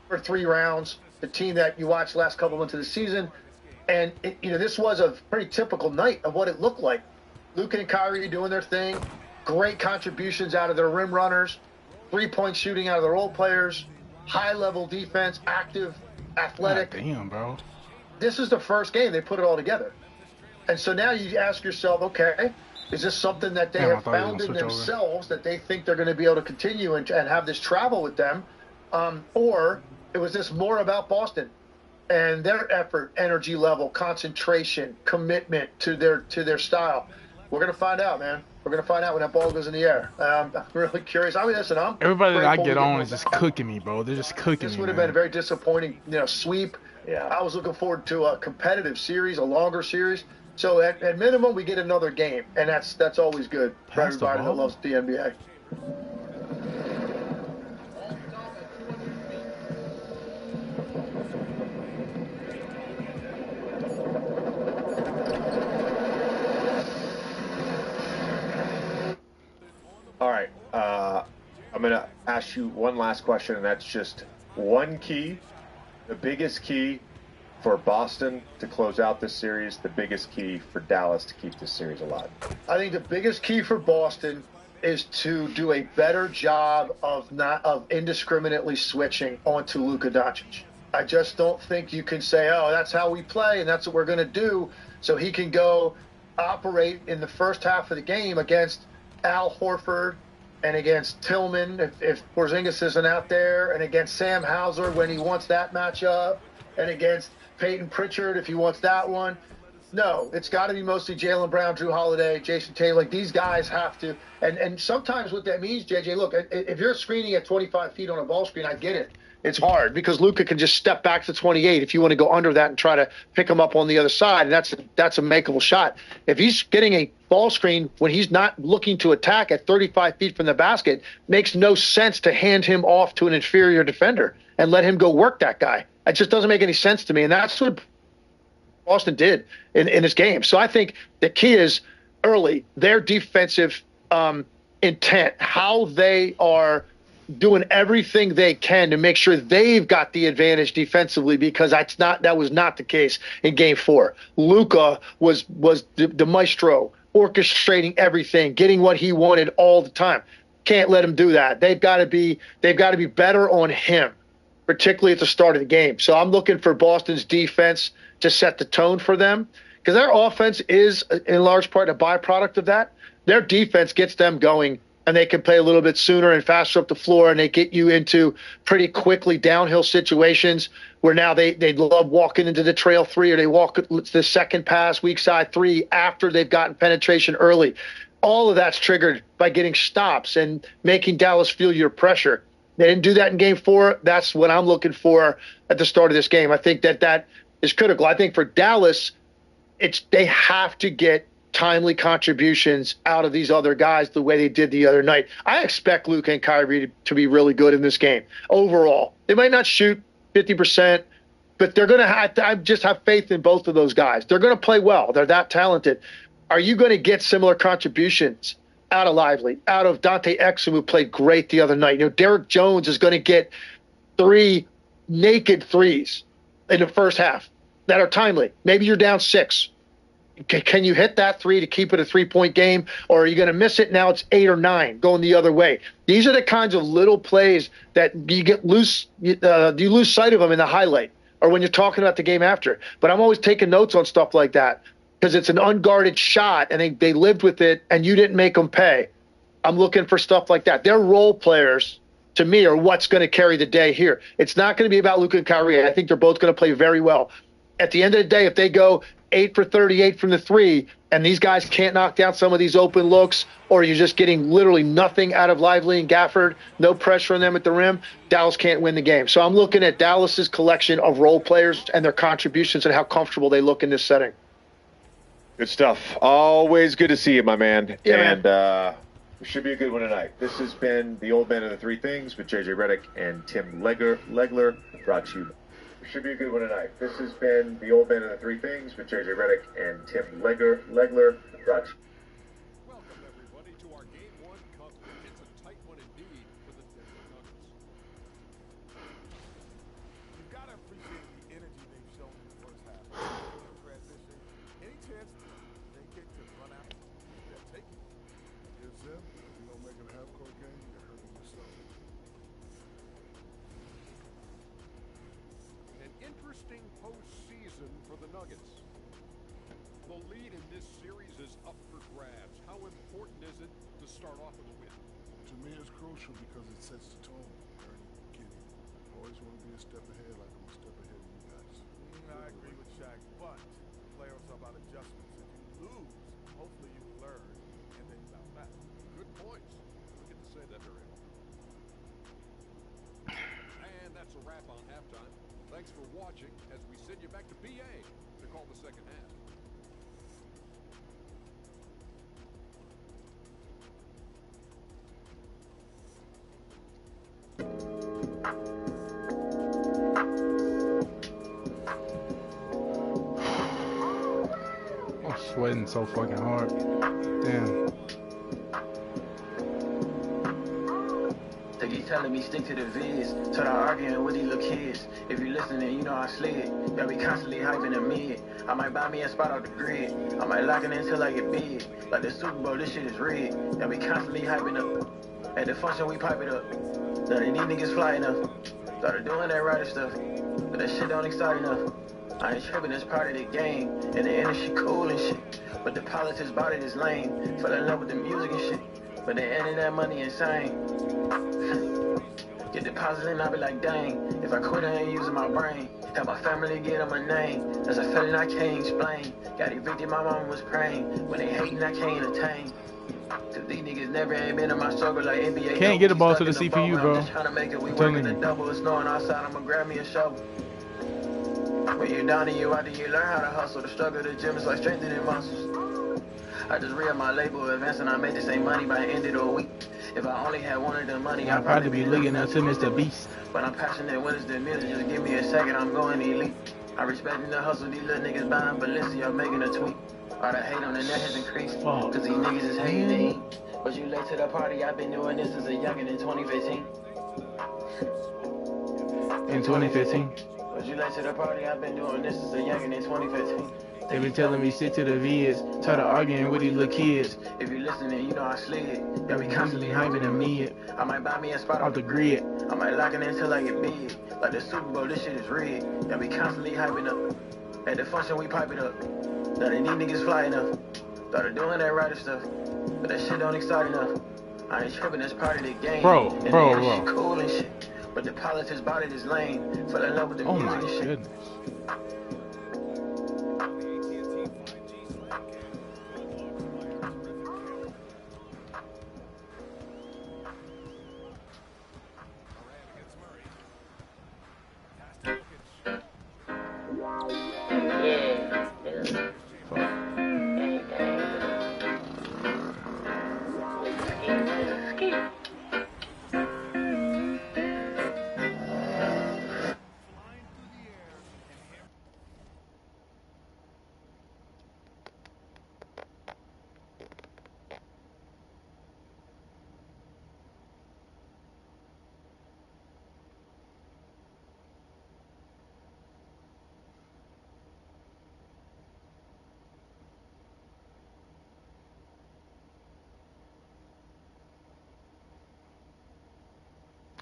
for 3 rounds the team that you watched the last couple months of the season. And, this was a pretty typical night of what it looked like. Luka and Kyrie doing their thing, great contributions out of their rim runners, three-point shooting out of their role players, high-level defense, active, athletic. God damn, bro. This is the first game they put it all together. And so now you ask yourself, okay, is this something that they have found in themselves that they think they're going to be able to continue and have this travel with them? Or was this more about Boston and their effort, energy level, concentration, commitment to their style? We're going to find out, man. We're going to find out when that ball goes in the air. I'm really curious. I mean, listen, everybody that I get on is just cooking me, bro. They're just cooking me. This would have been a very disappointing, sweep. Yeah. I was looking forward to a competitive series, a longer series. So at minimum, we get another game, and that's always good for everybody that loves the NBA. All right. I'm going to ask you one last question, and that's just one key, the biggest key for Boston to close out this series, the biggest key for Dallas to keep this series alive. I think the biggest key for Boston is to do a better job of indiscriminately switching onto Luka Doncic. I just don't think you can say, oh, that's how we play and that's what we're going to do, so he can go operate in the first half of the game against Al Horford and against Tillman if Porzingis isn't out there, and against Sam Hauser when he wants that matchup, and against Peyton Pritchard if he wants that one. No, it's got to be mostly Jaylen Brown, Drew Holiday, Jason Taylor. Like, these guys have to. And sometimes what that means, JJ, look, if you're screening at 25 feet on a ball screen, I get it. It's hard because Luka can just step back to 28 if you want to go under that and try to pick him up on the other side, and that's a makeable shot. If he's getting a ball screen when he's not looking to attack at 35 feet from the basket, makes no sense to hand him off to an inferior defender and let him go work that guy. It just doesn't make any sense to me, and that's what Boston did in this game. So I think the key is early, their defensive intent, how they are doing everything they can to make sure they've got the advantage defensively, because that was not the case in Game 4. Luka was the maestro, orchestrating everything, getting what he wanted all the time. Can't let him do that. They've got to be better on him, particularly at the start of the game. So I'm looking for Boston's defense to set the tone for them, because their offense is in large part a byproduct of that. Their defense gets them going, and they can play a little bit sooner and faster up the floor, and they get you into pretty quickly downhill situations where now they love walking into the trail three, or they walk the second pass, weak side three, after they've gotten penetration early. All of that's triggered by getting stops and making Dallas feel your pressure. They didn't do that in Game 4. That's what I'm looking for at the start of this game. I think that is critical. I think for Dallas, they have to get timely contributions out of these other guys the way they did the other night. I expect Luka and Kyrie to be really good in this game overall. They might not shoot 50%, but they're going to I just have faith in both of those guys. They're going to play well. They're that talented. Are you going to get similar contributions out of Lively, out of Dante Exum, who played great the other night? Derek Jones is going to get 3 naked threes in the first half that are timely. Maybe you're down 6. Can you hit that 3 to keep it a 3-point game, or are you going to miss it? Now it's 8 or 9 going the other way. These are the kinds of little plays that you lose sight of them in the highlight or when you're talking about the game after. But I'm always taking notes on stuff like that because it's an unguarded shot and they lived with it and you didn't make them pay. I'm looking for stuff like that. Their role players, to me, are what's going to carry the day here. It's not going to be about Luka and Kyrie. I think they're both going to play very well. At the end of the day, if they go 8 for 38 from the 3, and these guys can't knock down some of these open looks, or you're just getting literally nothing out of Lively and Gafford, no pressure on them at the rim, Dallas can't win the game. So I'm looking at Dallas's collection of role players and their contributions and how comfortable they look in this setting. Good stuff. Always good to see you, my man. Yeah, and it should be a good one tonight. This has been the Old Man of the Three Things with JJ Redick and Tim Legler, brought to you. Should be a good one tonight. This has been the Old Man of the Three Things with JJ Redick and Tim Legler, brought to you. Welcome, everybody, to our Game 1 coverage. It's a tight one indeed for the Denver Nuggets. You've got to appreciate Nuggets. The lead in this series is up for grabs. How important is it to start off with a win? To me, it's crucial because it sets the tone. Kenny, always want to be a step ahead, like I'm a step ahead of you guys. I agree with Shaq, but playoffs are about adjustments. If you lose, hopefully you learn and then you bounce back. Good points. We get to say that very often. And that's a wrap on halftime. Thanks for watching as we send you back to BA to call the second half. I'm sweating so fucking hard. Damn. They keep telling me stick to the vids. So I arguing with these little kids. If you listening, you know I slid. Y'all be constantly hyping the mid. I might buy me a spot off the grid. I might lock it until I get big. Like the Super Bowl, this shit is rigged. Y'all be constantly hyping up. At the function, we pipe it up. None of these niggas fly enough. Started doing that rider stuff. But that shit don't excite enough. I ain't tripping, it's part of the game. And the energy cool and shit. But the politics about it is lame. Fell in love with the music and shit. But the end of that money insane. Get deposited and I be like, dang. If I quit, I ain't using my brain. Help my family get on my name. That's a feeling I can't explain. Got evicted, my mama was praying. When they hating, I can't attain. Cause these niggas never ain't been in my struggle like NBA. Can't get the ball to the CPU, bro. I'm just trying to make it. We working the double. It's snowing outside. I'ma grab me a shovel. When you're down and you out there, you learn how to hustle. The struggle of the gym is like strengthening muscles. I just re-up my label advance and I made the same money by the end of the week. If I only had one of the money, I'd probably be looking up to Mr. Beast. But I'm passionate when it's the music, just give me a second, I'm going elite. I respect the hustle, these little niggas buying Balenciaga, making a tweet. All the hate on the net has increased, cause these niggas is hating to eat. But you late to the party, I've been doing this as a youngin' in 2015. In 2015. But you late to the party, I've been doing this as a youngin' in 2015. They been telling me stick to the vids, tired of arguing with these little kids. If you listening, you know I slid. Y'all be constantly hyping the mid. I might buy me a spot off the grid. I might lock it until I get big. Like the Super Bowl, this shit is rigged. Y'all be constantly hyping up. At the function, we pipe it up. None of these niggas fly enough. Started doing that rider stuff. But that shit don't excite enough. I ain't tripping, that's part of the game. Bro. Shit cool and shit. But the politics about it is lame. Fell in love with the music and shit. Goodness.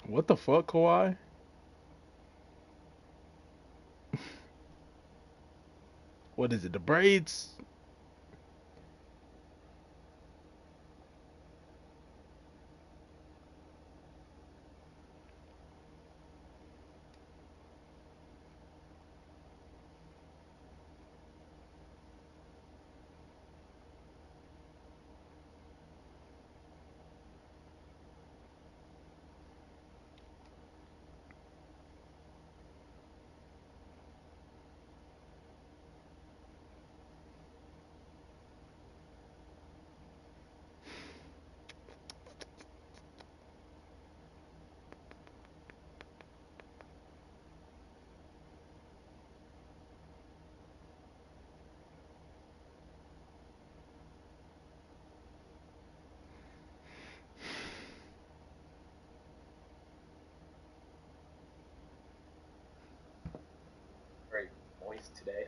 What the fuck, Kawhi? What is it, the braids? Very moist today.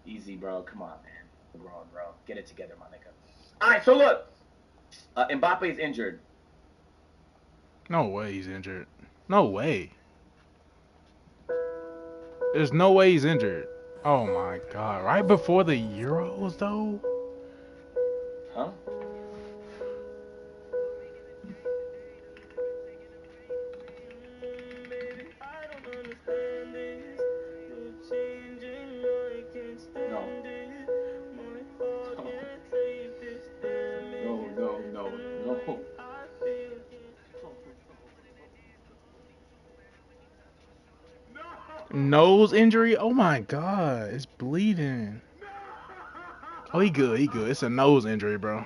Easy, bro. Come on, man. We're growing, bro. Get it together, my nigga. All right, so look. Mbappe's injured. No way he's injured. No way. There's no way he's injured. Oh my God! Right before the Euros, though. Huh? No. Nose injury? Oh my God! It's bleeding. Oh, he good. He good. It's a nose injury, bro.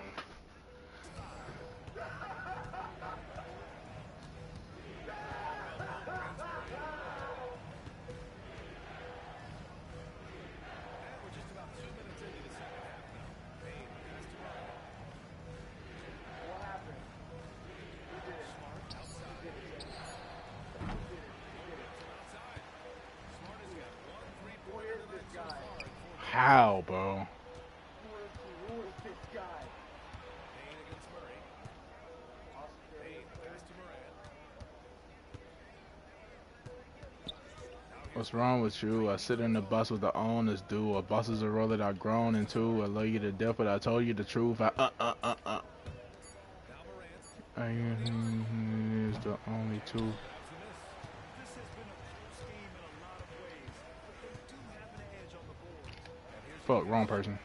How, bro? What's wrong with you? I sit in the bus with the owners do. A bus is a role that I've grown into. I love you to death, but I told you the truth. I is the only two. Fuck, wrong person.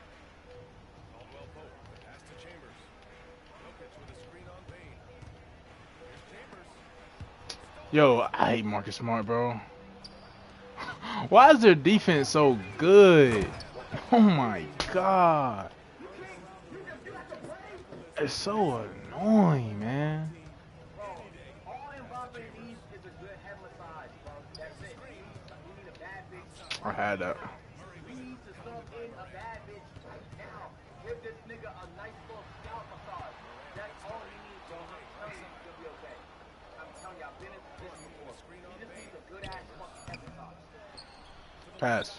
Yo, I hate Marcus Smart, bro. Why is their defense so good? Oh my God. It's so annoying, man. I had that. Pass.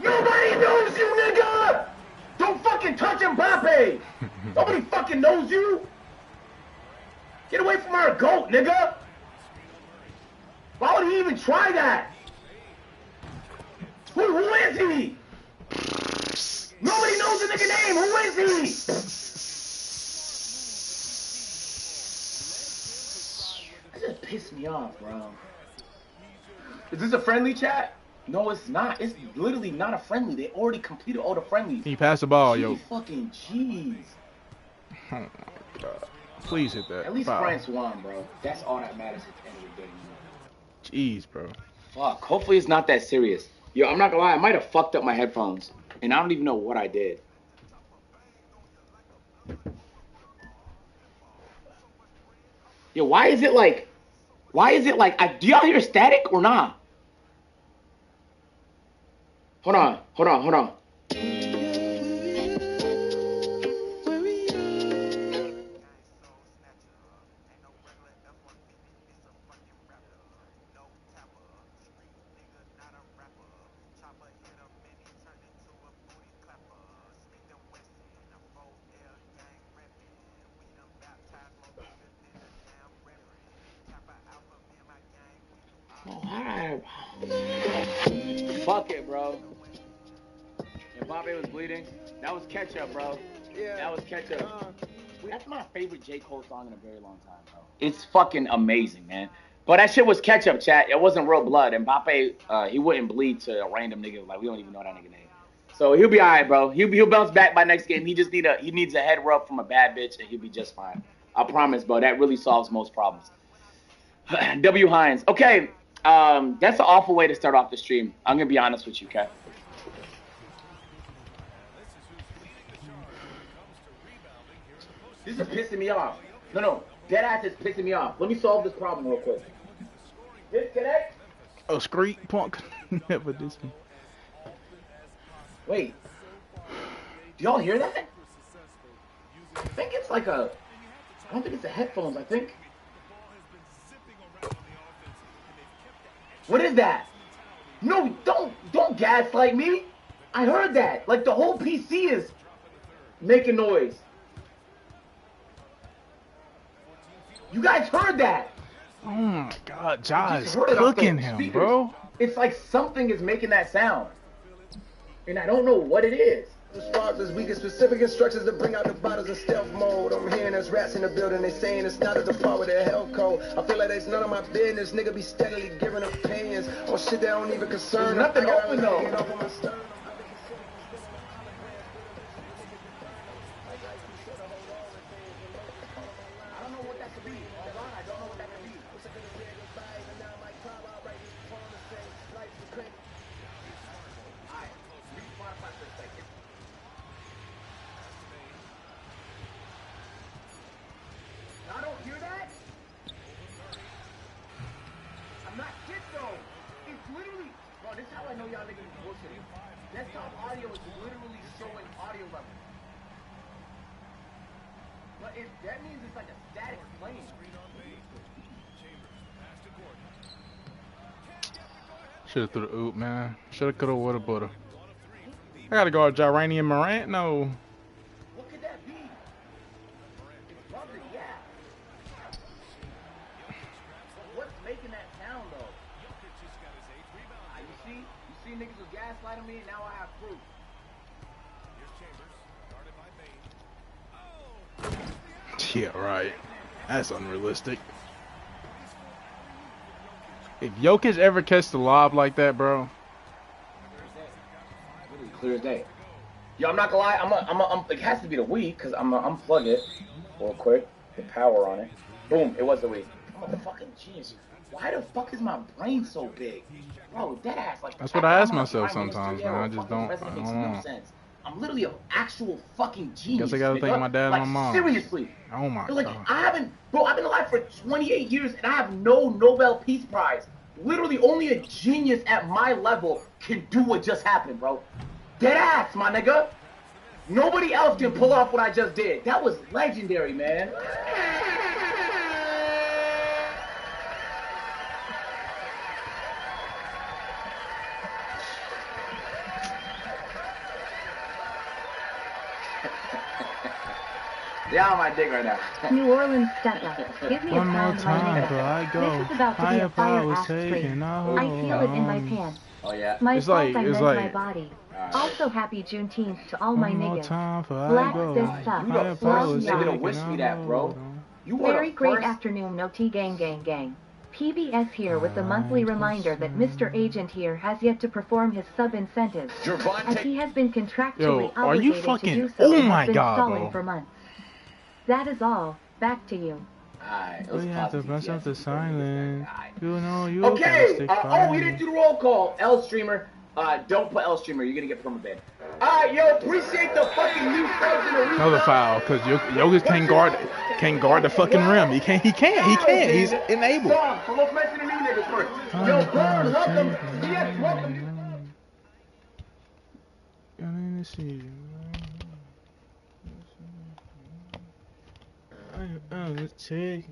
Nobody knows you, nigga! Don't fucking touch Mbappe! Nobody fucking knows you! Get away from our GOAT, nigga! Why would he even try that? Who is he? Nobody knows the nigga name! Who is he? That just pissed me off, bro. Is this a friendly chat? No, it's not. It's literally not a friendly. They already completed all the friendlies. Can you pass the ball, yo? Fucking jeez. Oh my God. Please hit that. At least France won, bro. That's all that matters at the end of the day. Jeez, bro. Fuck. Hopefully it's not that serious. Yo, I'm not gonna lie. I might have fucked up my headphones. And I don't even know what I did. Yo, why is it like... do y'all hear static or not? Hold on. Fuck it, bro. Mbappe was bleeding. That was ketchup, bro. Yeah. That was ketchup. That's my favorite J. Cole song in a very long time, bro. It's fucking amazing, man. But that shit was ketchup, chat. It wasn't real blood. Mbappe, he wouldn't bleed to a random nigga. Like, we don't even know that nigga name. So he'll be all right, bro. He'll bounce back by next game. He just needs a head rub from a bad bitch, and he'll be just fine. I promise, bro. That really solves most problems. W. Hines. Okay. That's an awful way to start off the stream. I'm gonna be honest with you, okay? This is pissing me off. No. Deadass is pissing me off. Let me solve this problem real quick. Disconnect. Oh, screech punk. Never this one. Wait. Do y'all hear that? I think it's like I don't think it's the headphones, I think. What is that? No, don't gaslight me. I heard that. Like the whole PC is making noise. You guys heard that. Oh my God, Josh cooking him, bro. It's like something is making that sound, and I don't know what it is. Responses, we get specific instructions to bring out the bottles in stealth mode. I'm hearing there's rats in the building, they saying it's not at the part with their hell code. I feel like it's none of my business, nigga be steadily giving opinions on shit that don't even concern. There's nothing open though. I don't know what that could be. Hold on, I don't know what that could be. I don't hear that. I'm not shit though. It's literally, bro, this is how I know y'all niggas is bullshitting. Desktop audio is literally showing audio level. But if that means it's like a static plane. Should've threw the oop, man. Shoulda, coulda, woulda, woulda. I gotta go with Jarani and Morant. No. What could that be? It's bumping, yeah. But what's making that sound though? You see niggas was gaslighting me, and now I have proof. Yeah, right. That's unrealistic. If Jokic ever catch the lob like that, bro. Literally clear as day. Yo, I'm not gonna lie. It has to be the Wii, because I'm gonna unplug it real quick. The power on it. Boom, it was the Wii. I'm a fucking genius. Why the fuck is my brain so big? Bro, that ass like. That's what I ask myself sometimes, man. I just don't. I don't know. I'm literally an actual fucking genius. Guess I gotta thank my dad and my mom. Seriously. Oh my like, God. I've been alive for 28 years and I have no Nobel Peace Prize. Literally only a genius at my level can do what just happened, bro. Dead ass, my nigga. Nobody else can pull off what I just did. That was legendary, man. Yeah, on my dick right now. New Orleans step up. Give me One a more pound, time, my before I nigga. go. This is about to be a fire-ass stream. I feel it in my pants. Oh yeah. My It's fault like- I it's meant like- my body. Also, happy Juneteenth to all my One more niggas. time before I Black go. this up. You the Love first nigga to y'all. wish me that, bro. You were Very the great first. afternoon, no tea gang gang gang. PBS here with the monthly reminder that Mr. Agent here has yet to perform his sub-incentive, as he has been contractually Yo, are you obligated fucking- to do so oh and my has been God, stalling bro. for months. That is all. Back to you. Alright, We have to brush up the silence. You know you gotta Okay, stick oh, we by didn't me. do the roll call. L streamer, don't put L streamer. You're gonna get permaban. Alright, yo, appreciate the fucking new subs in the replay. Another foul, cause Jokic can't guard the fucking rim. He can't. He's enabled. Dom, so let's mention the new niggas first. Yo, Burn, welcome. Yes, welcome. Let's take.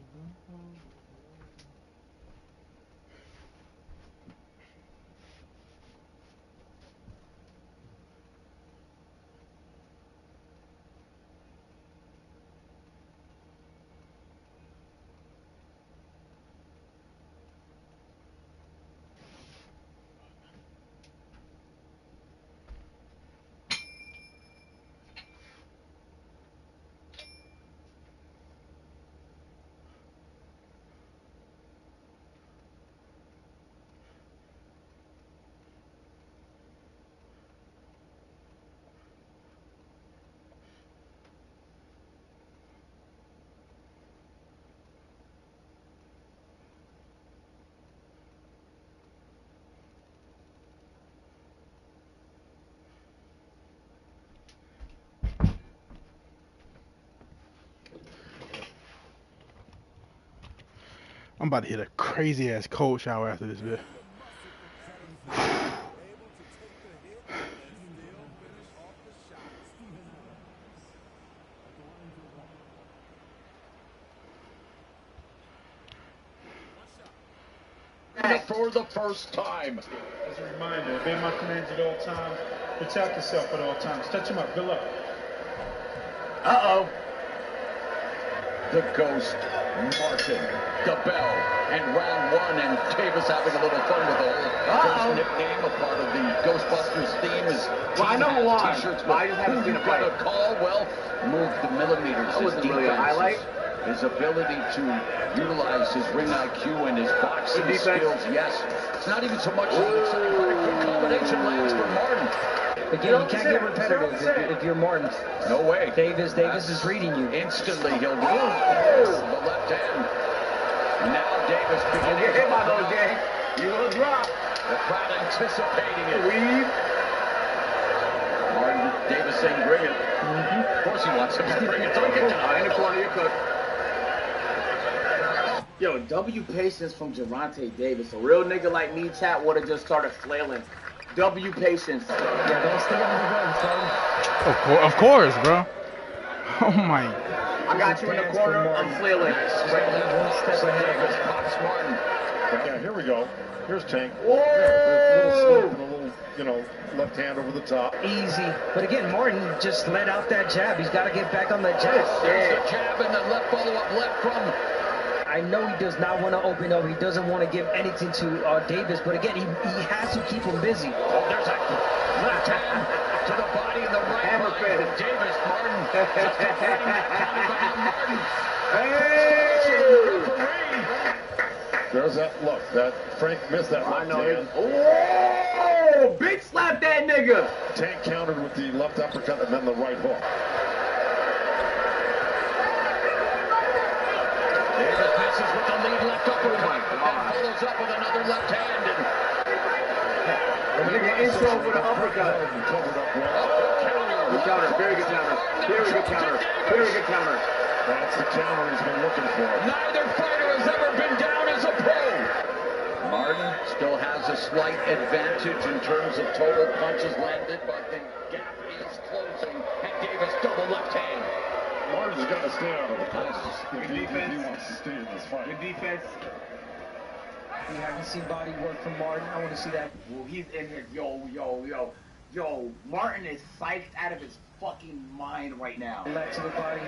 I'm about to hit a crazy ass cold shower after this bit. For the first time. As a reminder, obey my commands at all times. Protect yourself at all times. Touch him up. Good luck. Uh-oh. the Ghost, Martin, the Bell, and round one, and Davis having a little fun with the whole Ghost nickname. A part of the Ghostbusters theme is I know who won. T-shirts. I just haven't seen a fight. Got a call. Well, move the millimeters. That wasn't really a highlight. His ability to utilize his ring IQ and his boxing skills. Yes, it's not even so much. It's a good combination lands for Martin. Again, you can't get repetitive if you're Martin. No way. Davis is reading you. Instantly, he'll go the left hand. Now Davis begins to hit by those games. You will drop. The crowd anticipating it. Weave. Martin, Davis saying bring it. Of course he wants him to bring it. Don't get denied. In the corner, you're cooked. Yo, W patience from Gervonta Davis. A real nigga like me, chat, would have just started flailing. W patience. Yeah, don't stay on the run, son. Of course, bro. Oh my. I got you in the corner. I'm flailing. One step ahead. Pops Martin. Yeah, here we go. Here's Tank. Whoa! A little slip and a little, left hand over the top. Easy. But again, Martin just let out that jab. He's got to get back on that jab. There's a jab and the left follow-up left from. I know he does not want to open up. He doesn't want to give anything to Davis. But again, he has to keep him busy. Oh, there's a left hand to the body and the right hammer body of Davis. Martin just defending that counter by Martin. Hey! There's that look. That Frank missed that left hand. Oh! Big slap that nigga! Tank countered with the left uppercut and then the right hook. Davis misses with the lead left uppercut, and follows up with another left hand. And nigga intro with an uppercut. Good counter, very good counter. Very good counter. Very good counter. That's the counter he's been looking for. Neither fighter has ever been down as a pro. Martin still has a slight advantage in terms of total punches landed, but the gap is closing, and Davis double left hand. Martin's got to stay out of the punches Good defense. if he wants to stay in this fight. Good defense. We haven't seen body work from Martin. I want to see that. Well, he's in here. Yo, Martin is psyched out of his fucking mind right now. Left to the body.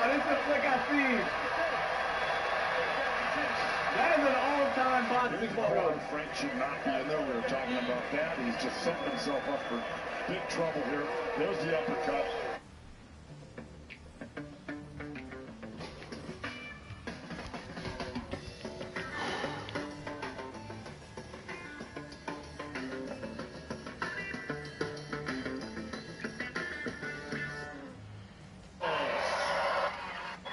This is the flick I see. That is an all-time boxing photo. Frank should not be in there. We were talking about that. He's just setting himself up for big trouble here. There's the uppercut.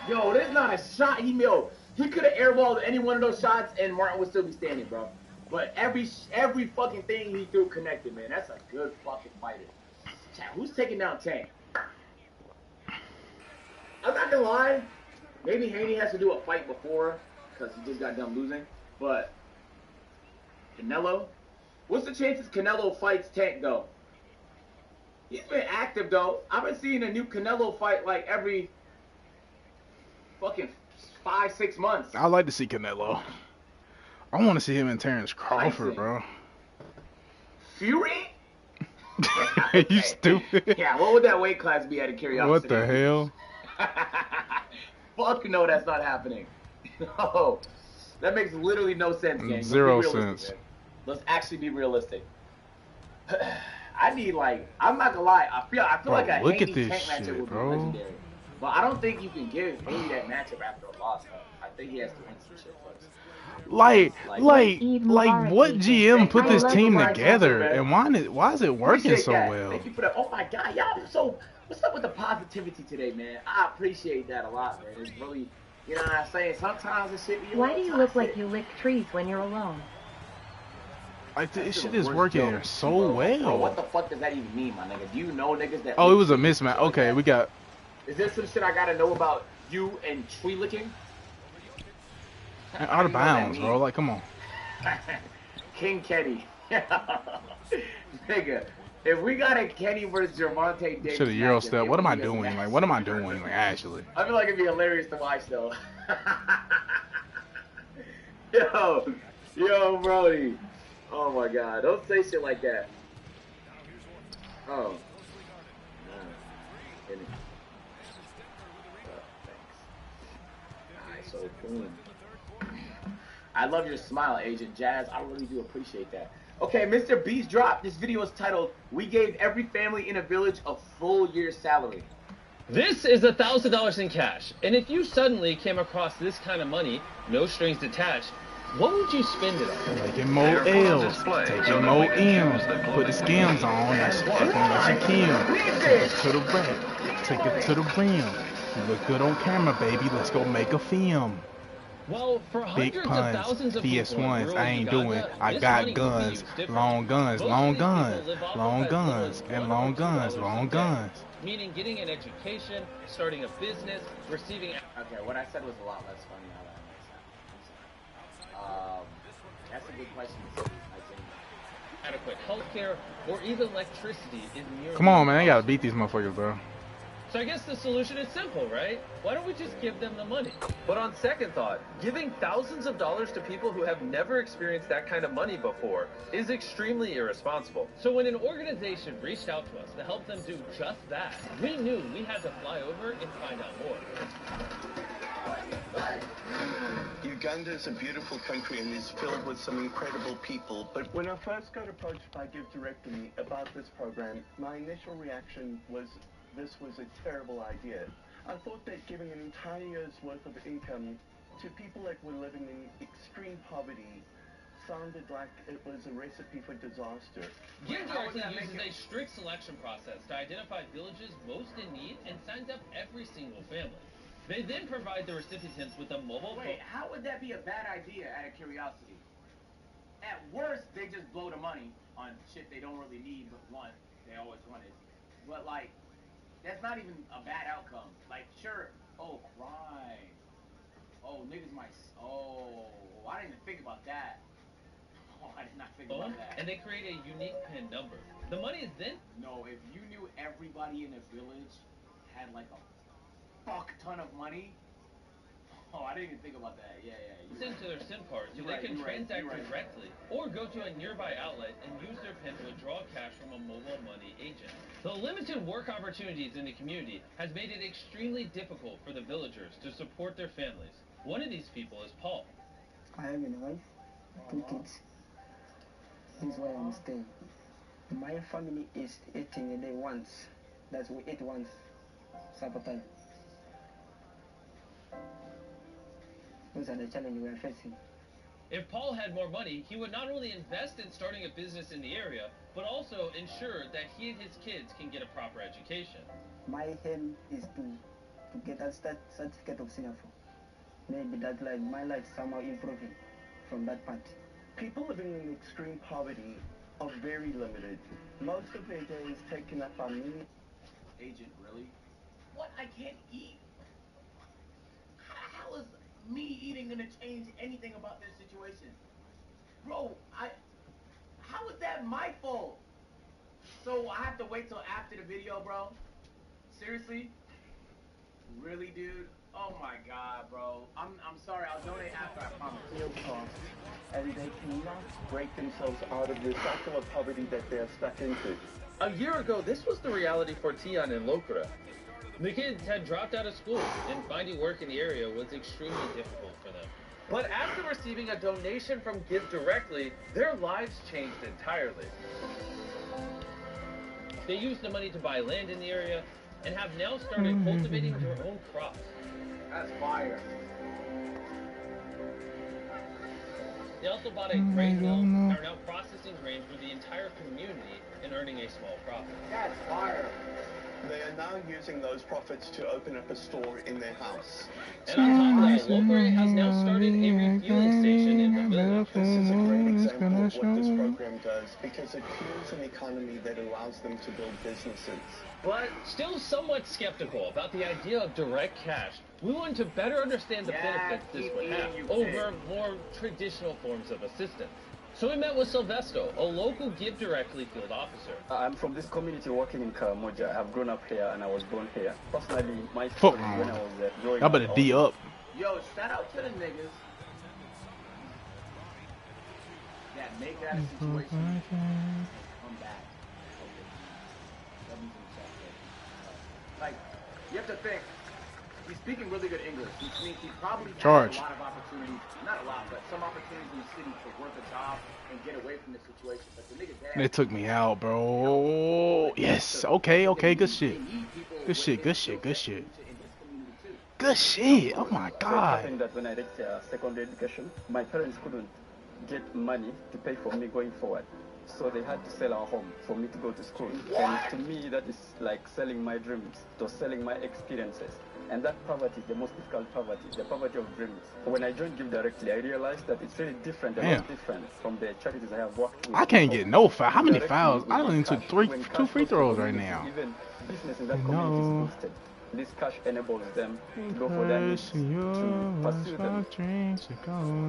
Yo, there's not a shot he made. He could have airballed any one of those shots and Martin would still be standing, bro. But every fucking thing he threw connected, man. That's a good fucking fighter. Chat, who's taking down Tank? I'm not gonna lie. Maybe Haney has to do a fight before because he just got done losing. But Canelo? What's the chances Canelo fights Tank, though? He's been active, though. I've been seeing a new Canelo fight like every fucking 5-6 months. I like to see Canelo. I want to see him and Terrence Crawford, bro. Fury? You stupid. Yeah, what would that weight class be out of curiosity? What the hell? Fuck no, that's not happening. No. That makes literally no sense, gang. Zero sense. Man. Let's actually be realistic. I need, like, I'm not gonna lie, I feel like a Haney Tank matchup would be legendary. But I don't think you can give Haney that matchup after a loss, though. I think he has to win some shit first. Like, what GM put this team together, and why is it working so well? Thank you for that. Oh my God, y'all. So, what's up with the positivity today, man? I appreciate that a lot, man. It's really, you know what I'm saying? Sometimes it shit be. Why do you look like you lick trees when you're alone? Like, this shit is working so well. Bro, what the fuck does that even mean, my nigga? Do you know niggas that? Oh, it was a mismatch. Okay, we got. Is there some shit I gotta know about you and tree licking? Out of bounds, bro. Like, come on. King Keddy. Nigga, If we got a Kenny versus Gervonta Davis, Should have Euro step. What am I doing? Like, what am I doing? Like, actually. I feel like it'd be hilarious to watch, though. Yo, Brody. Oh my God! Don't say shit like that. Oh. Thanks. Alright, so boom. I love your smile, Agent Jazz. I really do appreciate that. Okay, Mr. Beast dropped. This video is titled, "We gave every family in a village a full year's salary." This is $1,000 in cash. And if you suddenly came across this kind of money, no strings attached, what would you spend it on? Taking more L's, taking more M's, put the skims on, that's your Kim. Take it to the back, take it to the rim. You look good on camera, baby, let's go make a film. Well, for Big hundreds puns, of thousands of people PS1s, I ain't doing. I got guns, long guns, long guns, long guns, and long guns, long guns. Meaning getting an education, starting a business, receiving... Okay, what I said was a lot less funny now that I understand. That's a good question, I think. Adequate healthcare, or even electricity is nearly... Come on, man, I gotta beat these motherfuckers, bro. So I guess the solution is simple, right? Why don't we just give them the money? But on second thought, giving thousands of dollars to people who have never experienced that kind of money before is extremely irresponsible. So when an organization reached out to us to help them do just that, we knew we had to fly over and find out more. Uganda is a beautiful country and is filled with some incredible people, but when I first got approached by Give Directly about this program, my initial reaction was this was a terrible idea. I thought that giving an entire year's worth of income to people that were living in extreme poverty sounded like it was a recipe for disaster. Give Directly uses a strict selection process to identify villages most in need and signs up every single family. They then provide the recipients with a mobile phone. Wait, how would that be a bad idea, out of curiosity? At worst, they just blow the money on shit they don't really need but want. They always wanted. But, like, that's not even a bad outcome. Like, sure, oh, crime. Oh, niggas might, oh, I didn't even think about that. Oh, I did not think about that. And they create a unique PIN number. The money is then... No, if you knew everybody in a village had, like, a fuck ton of money. Oh, I didn't even think about that. Yeah. Send to their SIM card so they can transact directly, or go to a nearby outlet and use their PIN to withdraw cash from a mobile money agent. The limited work opportunities in the community has made it extremely difficult for the villagers to support their families. One of these people is Paul. I have a wife, 2 kids. This is why I'm staying. My family is eating a day once. That's we eat once, supper time. Those are the challenges we are facing. If Paul had more money, he would not only invest in starting a business in the area, but also ensure that he and his kids can get a proper education. My aim is to get a certificate of Singapore. Maybe that like my life somehow improving from that part. People living in extreme poverty are very limited. Most of their day is taken up by me. Agent, really? What? I can't eat? How is me eating gonna change anything about this situation? Bro, how is that my fault? So I have to wait till after the video, bro? Seriously? Really, dude? Oh my god, bro. I'm sorry, I'll donate after, I promise. Real cost, and they cannot break themselves out of the cycle of poverty that they're stuck into. A year ago, this was the reality for Tion and Lokura. The kids had dropped out of school, and finding work in the area was extremely difficult for them. But after receiving a donation from Give Directly, their lives changed entirely. They used the money to buy land in the area, and have now started cultivating their own crops. That's fire. They also bought a grain mill and are now processing grain for the entire community and earning a small profit. That's fire. They are now using those profits to open up a store in their house. And on top of that, Lokura has now started a refueling station in the village. This is a great example of what this program does, because it fuels an economy that allows them to build businesses. But still somewhat skeptical about the idea of direct cash, we want to better understand the benefits this would have over more traditional forms of assistance. So we met with Silvesto, a local Give Directly field officer. I'm from this community working in Karamoja. I've grown up here and I was born here. Personally, my story when I was growing up. Y'all better D up. Yo, shout out to the niggas that make that a situation come back. Like, you have to think, he's speaking really good English, which means he probably has a lot of opportunities, not a lot, but some opportunities in the city to work a job and get away from the situation. But the nigga dad, They took me out, bro. Yes. Okay. Good shit. Good shit. Good shit. Oh my God. That when I reached secondary education, my parents couldn't get money to pay for me going forward. So they had to sell our home for me to go to school. And to me, that is like selling my dreams, to selling my experiences. And that poverty is the most difficult poverty, the poverty of dreams. When I joined Give Directly, I realized that it's really different, a lot different from the charities I have worked with. I can't get no foul. How many fouls? I only took two free throws right now. Even business in that community is boosted. This cash enables them to go for their needs, to pursue them.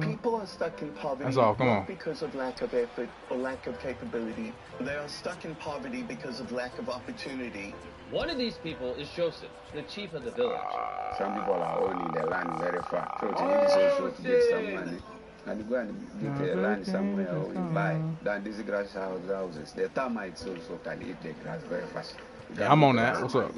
People are stuck in poverty That's all, come on. not because of lack of effort or lack of capability. They are stuck in poverty because of lack of opportunity. One of these people is Joseph, the chief of the village. Some people are owning their land very far. So it is also to get some money. And you go and get a land somewhere or you buy. Then these grass houses, the termites also can eat the grass very fast. Yeah, I'm on that. What's up?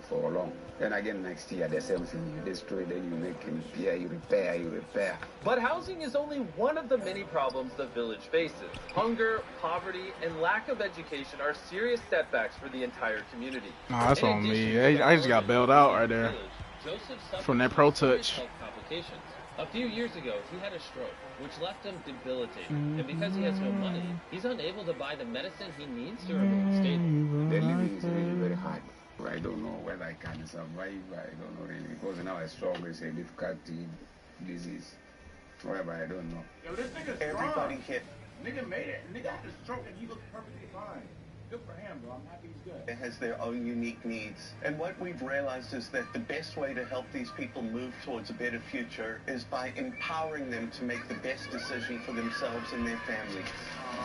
For long. Then again next year the same thing. You destroy, then you make repair, you repair. But housing is only one of the many problems the village faces. Hunger, poverty, and lack of education are serious setbacks for the entire community. Nah, that's on me. I just got bailed out right there from that pro touch. Complications. A few years ago, he had a stroke, which left him debilitated. And because he has no money, he's unable to buy the medicine he needs to remain stable. The living is really very hard. I don't know whether I can survive. I don't know really, because now a stroke is a difficult disease. However, I don't know. Yo, this nigga's Everybody hit. Nigga made it. Nigga had a stroke and he looked perfectly fine. Good for him, bro. I'm happy he's good. It has their own unique needs. And what we've realized is that the best way to help these people move towards a better future is by empowering them to make the best decision for themselves and their families.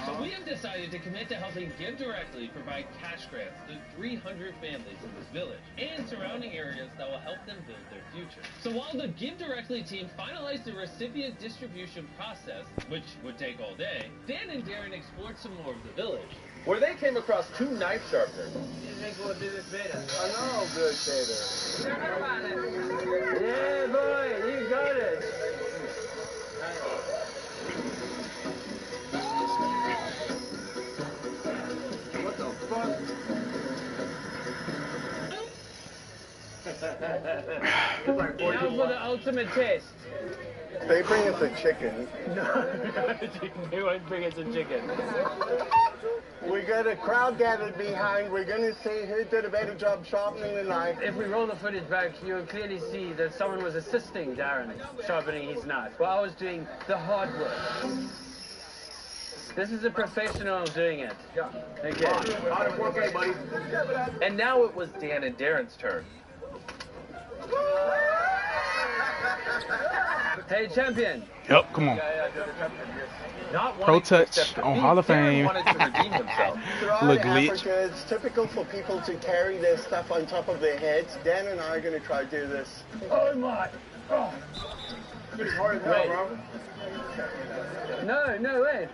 So we have decided to commit to helping Give Directly provide cash grants to 300 families in this village and surrounding areas that will help them build their future. So while the Give Directly team finalized the recipient distribution process, which would take all day, Dan and Darren explored some more of the village, where they came across 2 knife sharpeners. I know, good Tater. Yeah, boy, you got it. What the fuck? It's like Now for the ultimate test. They bring us a chicken. No, they won't bring us a chicken. We got a crowd gathered behind. We're going to see who did a better job sharpening the knife. If we roll the footage back, you'll clearly see that someone was assisting Darren sharpening his knife while I was doing the hard work. This is a professional doing it. Yeah. Okay. Hard work, hey, buddy. And now it was Dan and Darren's turn. Hey, champion. Yep, come on. Not Pro touch on Hall of Fame. Throughout Africa, it's typical for people to carry their stuff on top of their heads. Dan and I are going to try to do this. Oh my! Oh. It's hard as hell, bro. No way.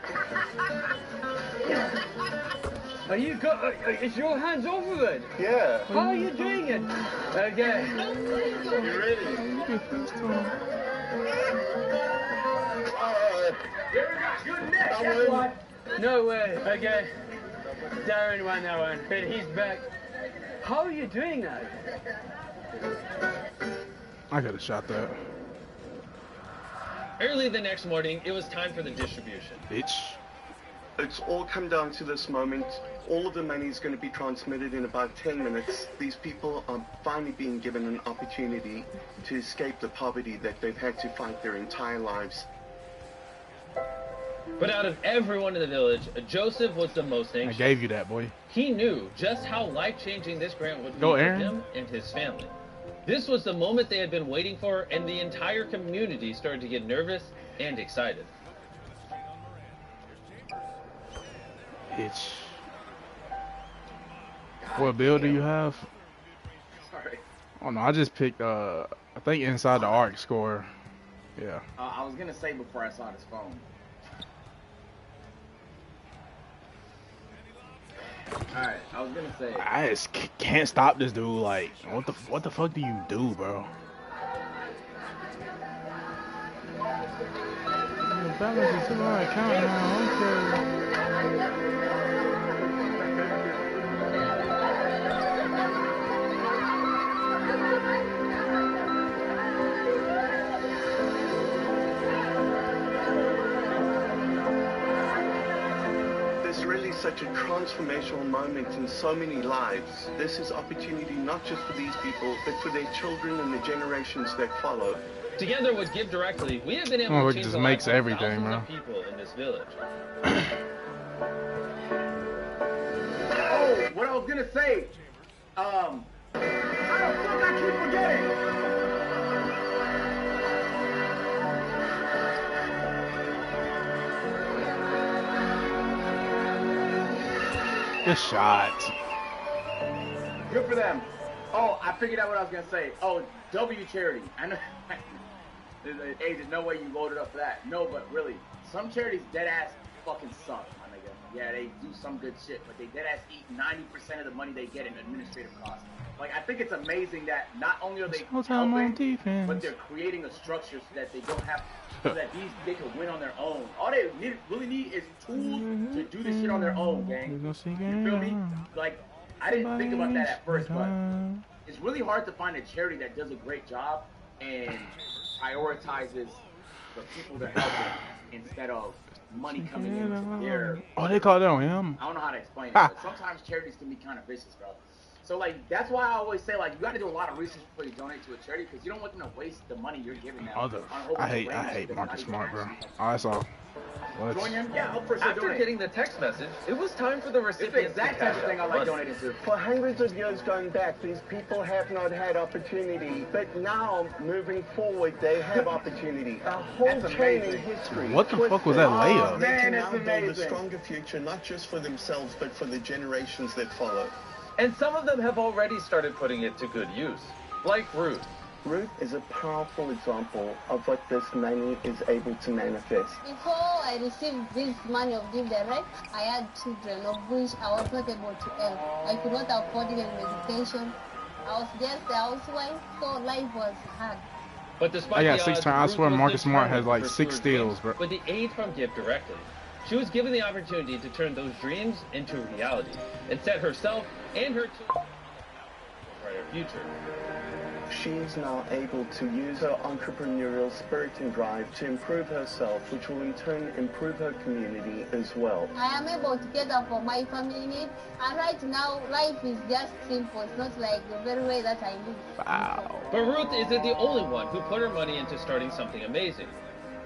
Are you got? Is your hands off of it? Yeah. How are you doing it? Okay. You ready? No way. Okay. Darren won that one, but he's back. How are you doing that? I could have shot that. Early the next morning, it was time for the distribution. Bitch. It's all come down to this moment. All of the money is going to be transmitted in about 10 minutes. These people are finally being given an opportunity to escape the poverty that they've had to fight their entire lives. But out of everyone in the village, Joseph was the most anxious. I gave you that, boy. He knew just how life-changing this grant would be Go, for Aaron. him and his family. This was the moment they had been waiting for, and the entire community started to get nervous and excited. Bitch. What build do you have? Sorry. Oh no, I just picked I think inside the arc score. Yeah. I was gonna say before I saw this phone. Alright, I was gonna say. I just can't stop this dude. Like, what the fuck do you do, bro? The balance is to my account now. Okay. Such a transformational moment in so many lives. This is opportunity not just for these people, but for their children and the generations that follow. Together with Give Directly, we have been able to change the lives of thousands of people in this village. Oh, what I was gonna say. How the fuck I keep forgetting? Good shot. Good for them. Oh, I figured out what I was gonna say. Oh, W charity. I know. Hey, there's no way you loaded up for that. No, but really, some charities dead ass fucking suck, my nigga. Yeah, they do some good shit, but they dead ass eat 90% of the money they get in administrative costs. Like, I think it's amazing that not only are they helping, but they're creating a structure so that they don't have, so that they can win on their own. All they really need is tools to do this shit on their own, gang. You feel me? Like, I didn't think about that at first, but it's really hard to find a charity that does a great job and prioritizes the people they're helping instead of money coming into their... Oh, they call that on him? I don't know how to explain it, but sometimes charities can be kind of vicious, bro. So, like, that's why I always say, like, you got to do a lot of research before you donate to a charity, because you don't want them to waste the money you're giving them. I hate Marcus Smart, bro. All right, so join him? Yeah, I'll for sure After getting the text message, it was time for the recipients to cash out. It's the exact type of thing I like donating to. For hundreds of years going back, these people have not had opportunity, but now, moving forward, they have opportunity. A whole chain in history. What the fuck was that layup? Oh, man, it's amazing. They can now build a stronger future, not just for themselves, but for the generations that follow. And some of them have already started putting it to good use, like Ruth. Ruth is a powerful example of what this money is able to manifest. Before I received this money of Give Direct, I had children of which I was not able to help. I could not afford even medication. I was just a housewife, so life was hard. But despite I got the 6 odds, times. I swear Ruth Marcus was Smart has like determined to 6 pursue her steals, bro. dreams. With the aid from Give Directly, she was given the opportunity to turn those dreams into reality and set herself and her children for a brighter future. She's now able to use her entrepreneurial spirit and drive to improve herself, which will in turn improve her community as well. I am able to get up for my family needs, and right now life is just simple. It's not like the very way that I live. Wow. But Ruth isn't the only one who put her money into starting something amazing.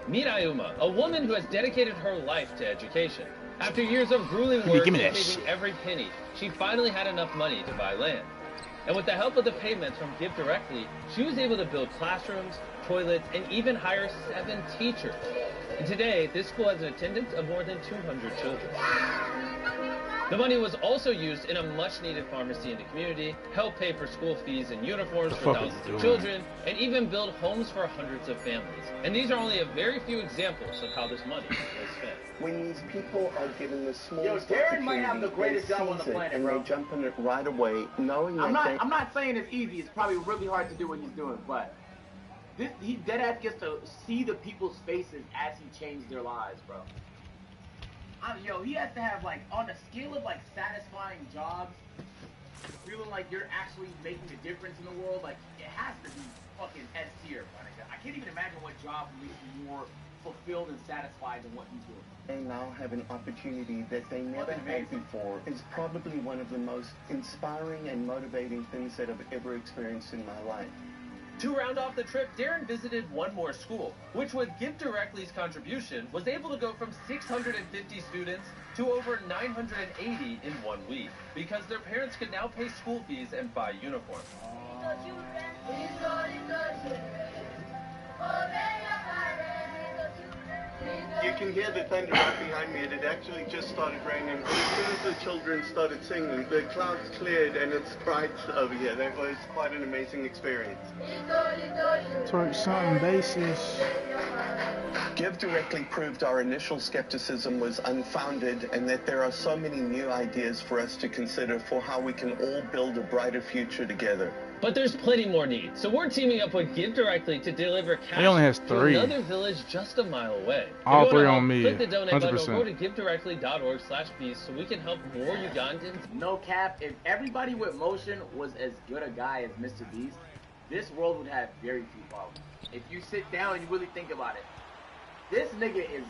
Meet Ayuma, a woman who has dedicated her life to education. After years of grueling work and saving every penny, she finally had enough money to buy land. And with the help of the payments from Give Directly, she was able to build classrooms, toilets, and even hire 7 teachers. And today, this school has an attendance of more than 200 children. The money was also used in a much-needed pharmacy in the community, help pay for school fees and uniforms for thousands of children, and even build homes for hundreds of families. And these are only a very few examples of how this money was spent. When these people are given the smallest Darren might have the greatest job on the planet, and bro. they jump on it right away, knowing I'm that not saying it's easy. It's probably really hard to do what he's doing, but he deadass gets to see the people's faces as he changed their lives, bro. He has to have, like, on a scale of, like, satisfying jobs, feeling like you're actually making a difference in the world, like, it has to be fucking S tier, my nigga. I can't even imagine what job makes you more fulfilled and satisfied than what he's doing. they now have an opportunity that they never had before. It's probably one of the most inspiring and motivating things that I've ever experienced in my life. To round off the trip, Darren visited one more school, which with Give Directly's contribution, was able to go from 650 students to over 980 in 1 week, because their parents could now pay school fees and buy uniforms. You can hear the thunder right behind me. It had actually just started raining. But as soon as the children started singing, the clouds cleared and it's bright over here. That was quite an amazing experience. Twerk something basis. Give Directly proved our initial skepticism was unfounded and that there are so many new ideas for us to consider for how we can all build a brighter future together. But there's plenty more needs, so we're teaming up with Give Directly to deliver cash He only has to 3. another village just a mile away. All If you 3 wanna on me, help, click the donate button or 100%. go to givedirectly.org/peace so we can help more Ugandans. No cap, if everybody with motion was as good a guy as Mr. Beast, this world would have very few problems. If you sit down and you really think about it, this nigga is...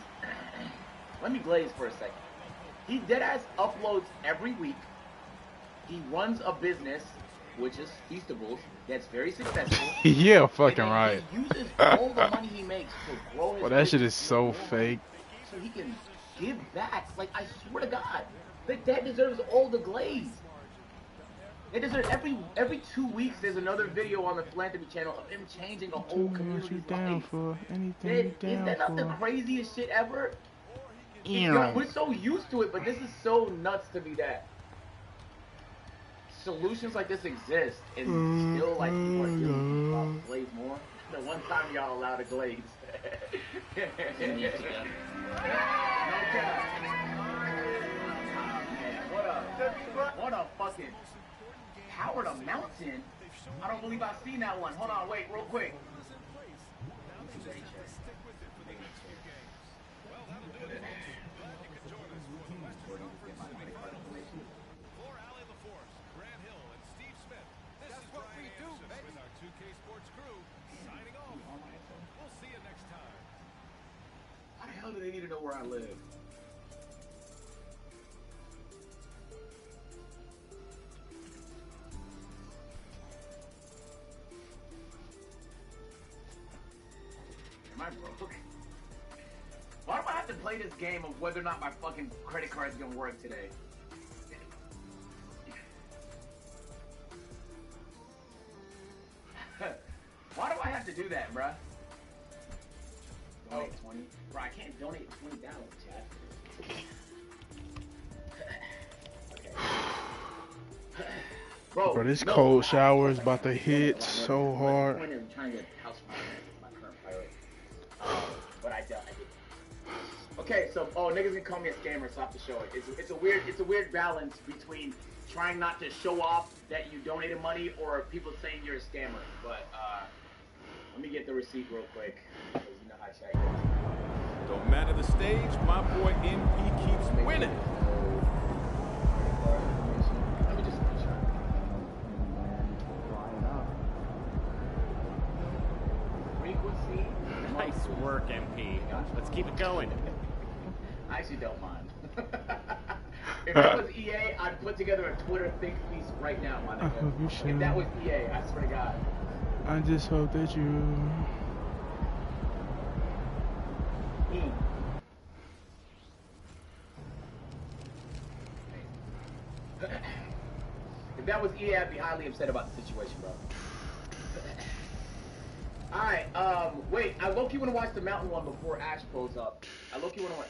Let me glaze for a second. He deadass uploads every week. He runs a business, which is Feastables, that's very successful. Yeah, fucking right. He uses all the money he makes to grow his Well, that shit is business so more fake. so he can give back. Like, I swear to God, that deserves all the glaze. It deserves every 2 weeks. There's another video on the philanthropy channel of him changing a whole community's life. For anything Isn't that not the craziest shit ever? We're so used to it, but this is so nuts to me that solutions like this exist and still like people are doing glaze more. The one time y'all allowed to glaze. What a fucking power to mountain. I don't believe I've seen that one. Hold on, wait, real quick. How the hell do they need to know where I live? Am I broke? Why do I have to play this game of whether or not my fucking credit card's gonna work today? Why do I have to do that, bruh? Donate 20? Bro, I can't donate $20, chat. Bro, this cold shower is about to hit so hard. I'm trying to get house my current priority. But I did. Okay, so niggas can call me a scammer, so I have to show it. It's a weird balance between trying not to show off that you donated money or people saying you're a scammer. But let me get the receipt real quick. Because you know how I check. Don't matter the stage, my boy NP keeps winning. Let me just frequency. Nice work, MP. Let's keep it going. I actually don't mind. If that was EA, I'd put together a Twitter think piece right now, my nigga. If that was EA, I swear to God. I just hope that you... If that was EA, I'd be highly upset about the situation, bro. Alright, wait, I low-key want to watch the mountain one before Ash pulls up. I low-key want to watch...